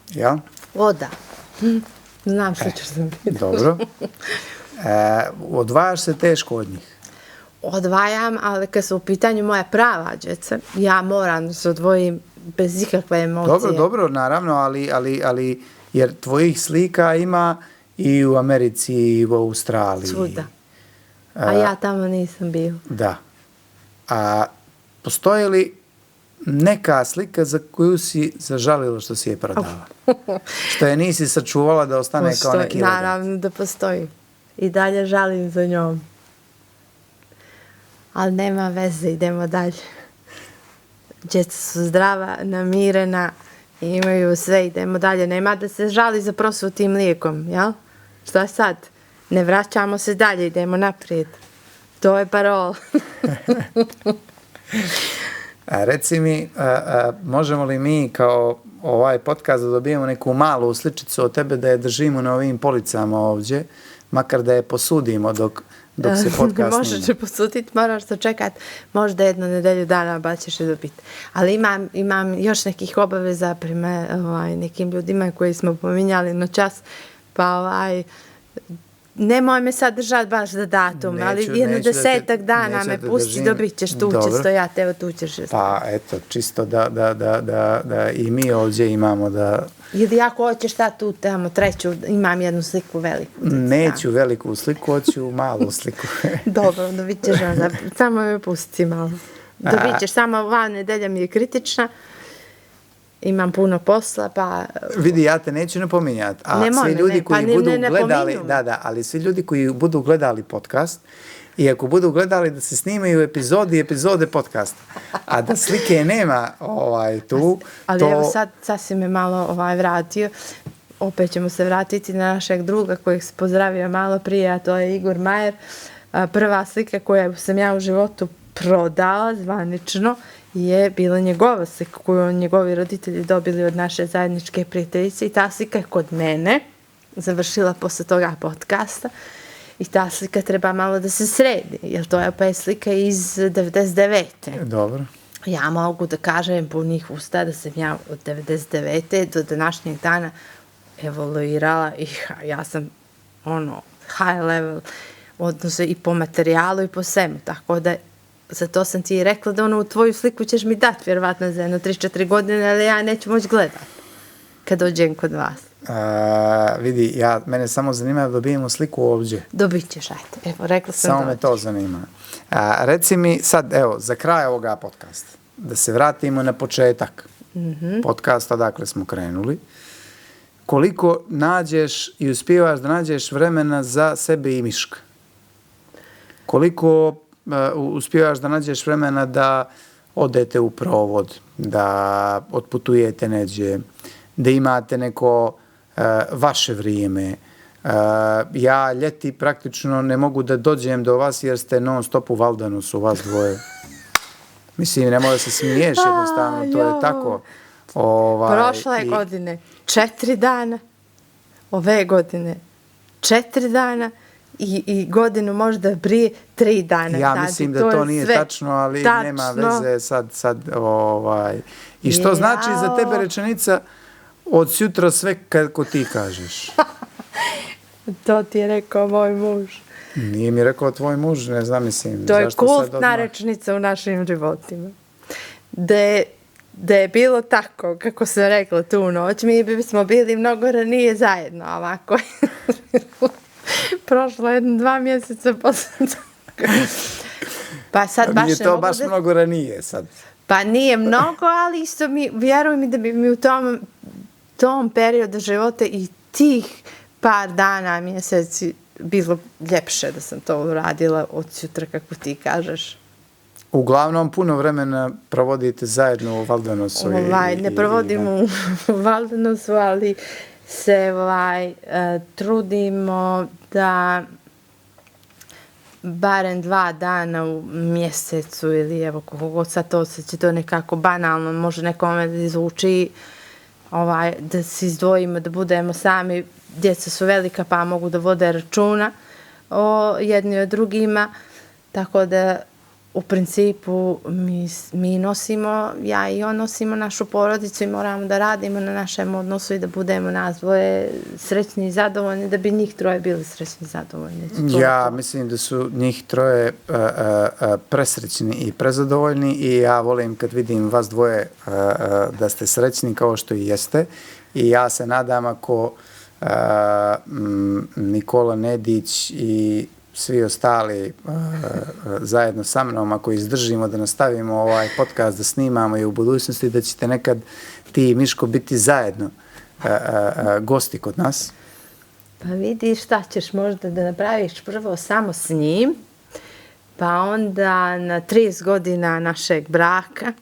jel?
O da, znam što ćeš sam vidjeti.
Dobro. Odvajaš se teško od njih?
Odvajam, ali kad su u pitanju moja prava djeca, ja moram da se odvojim bez ikakve emocije.
Dobro, naravno, ali jer tvojih slika ima i u Americi i u Australiji.
Svuda. A ja tamo nisam bio.
Da. A postoji li neka slika za koju si zažalila što si je prodala? Što je nisi sačuvala da ostane kao neki legend?
Naravno da postoji. I dalje žalim za njom. Ali nema veze, idemo dalje. Djeca su zdrava, namirena, imaju sve, idemo dalje. Nema da se žali za prosvutim mlijekom, jel? Šta sad? Ne vraćamo se dalje, idemo naprijed. To je parola.
Reci mi, možemo li mi kao ovaj podcast da dobijemo neku malu sličicu od tebe da je držimo na ovim policama ovdje, makar da je posudimo dok se podcast snima?
Možeš je posuditi, moraš to čekati, možda jednu nedelju dana ba ćeš je dobiti. Ali imam još nekih obaveza prema nekim ljudima koji smo pominjali noćas, pa nemoj me sad držati baš za datum, ali jedno 10 dana me pusti, dobit ćeš, tu će stojati, evo tu ćeš.
Pa eto, čisto da i mi ovdje imamo da...
Ili ako hoćeš šta tu, tamo treću, imam jednu sliku veliku.
Neću veliku sliku, hoću malu sliku.
Dobro, dobit ćeš onda, samo me pusti malo. Dobit ćeš, samo ova nedelja mi je kritična. Imam puno posla, pa...
Vidi, ja te neću napominjati, a svi ljudi koji budu gledali, ali svi ljudi koji budu gledali podcast, i ako budu gledali da se snimaju epizode podcasta, a da slike nema tu,
ali evo sad si me malo vratio, opet ćemo se vratiti na našeg druga kojeg se pozdravio malo prije, a to je Igor Majer. Prva slika koju sam ja u životu prodala zvanično je bila njegova slika koju njegovi roditelji dobili od naše zajedničke prijateljice i ta slika je kod mene završila posle toga podcasta i ta slika treba malo da se sredi, jer to je opet slika iz 99.
Dobro.
Ja mogu da kažem punih usta da sam ja od 99. do današnjeg dana evoluirala i ja sam high level odnose i po materijalu i po svemu, tako da zato sam ti rekla da u tvoju sliku ćeš mi dati vjerovatno za jedno 3-4 godine, ali ja neću moći gledati kad dođem kod vas.
Vidi, mene samo zanima da dobijemo sliku ovdje.
Dobit ćeš, ajde. Evo, rekla sam
samo me to zanima. Reci mi sad, evo, za kraj ovoga podcasta, da se vratimo na početak podcasta, dakle smo krenuli. Koliko nađeš i uspijevaš da nađeš vremena za sebe i Miška? Koliko uspijevaš da nađeš vremena da odete u provod, da otputujete neđe, da imate neko vaše vrijeme? Ja ljeti praktično ne mogu da dođem do vas jer ste non stop u Valdanusu, vas dvoje. Mislim, ne može da se smiješ jednostavno, to je tako.
Prošle godine 4 dana, ove godine 4 dana i godinu možda prije 3 dana.
Ja mislim da to nije tačno, ali nema veze sad. I što znači za tebe rečenica od sutra sve kako ti kažeš?
To ti je rekao moj muž.
Nije mi rekao tvoj muž, ne znam, mislim.
To je kultna rečenica u našim životima. Da je bilo tako, kako sam rekla tu noć, mi bismo bili mnogo ranije zajedno, ovako. Prošlo 2 mjeseca posle toga. Pa sad baš
nije to baš mnogo ranije sad.
Pa nije mnogo, ali isto vjeruj mi da bi mi u tom periodu života i tih par dana, mjeseci bilo ljepše da sam to uradila od sutra, kako ti kažeš.
Uglavnom, puno vremena provodite zajedno u Valdanusu.
Ne provodimo u Valdanusu, ali se trudimo da barem 2 dana u mjesecu ili evo kako god sad to se će to nekako banalno, može nekome da zvuči da se izdvojimo, da budemo sami, djeca su velika pa mogu da vode računa o jedni od drugima, tako da u principu mi nosimo, ja i on nosimo našu porodicu i moramo da radimo na našem odnosu i da budemo nas dvoje srećni i zadovoljni, da bi njih troje bili srećni i zadovoljni.
Ja mislim da su njih troje presrećni i prezadovoljni i ja volim kad vidim vas dvoje da ste srećni kao što i jeste i ja se nadam ako Nikola Nedić i svi ostali zajedno sa mnom, ako izdržimo da nastavimo ovaj podcast da snimamo i u budućnosti, da ćete nekad ti i Miško biti zajedno gosti kod nas.
Pa vidiš šta ćeš možda da napraviš prvo samo s njim, pa onda na 30 godina našeg braka.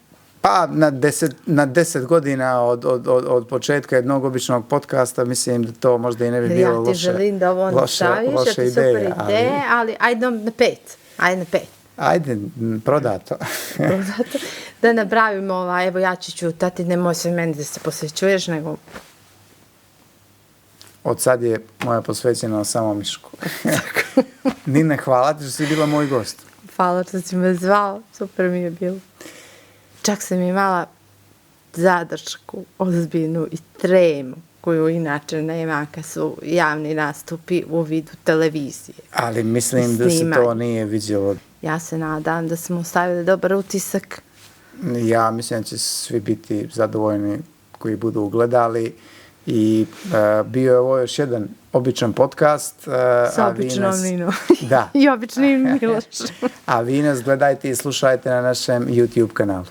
Pa na 10 godina od početka jednog običnog podcasta, mislim da to možda i ne bi bilo loše.
Ja ti želim da ovo nastaviš, ja ti super ideje, ali ajde na 5. Ajde na 5.
Ajde, prodato.
Da napravimo, evo ja ću čutati, nemoj se meni da se posvećuješ, nego...
Od sad je moja posvećena samo Mišku. Nina, hvala ti što si bila moj gost.
Hvala što si me zvao, super mi je bilo. Čak sam imala zadršku, ozbiljnu i tremu, koju inače nema kad su javni nastupi u vidu televizije.
Ali mislim da se to nije vidjelo.
Ja se nadam da smo ostavili dobar utisak.
Ja mislim da će svi biti zadovoljni koji budu gledali i bio je ovo još jedan običan podcast.
Sa običnom Ninom.
Da.
I običnim Milošom.
A vi nas gledajte i slušajte na našem YouTube kanalu.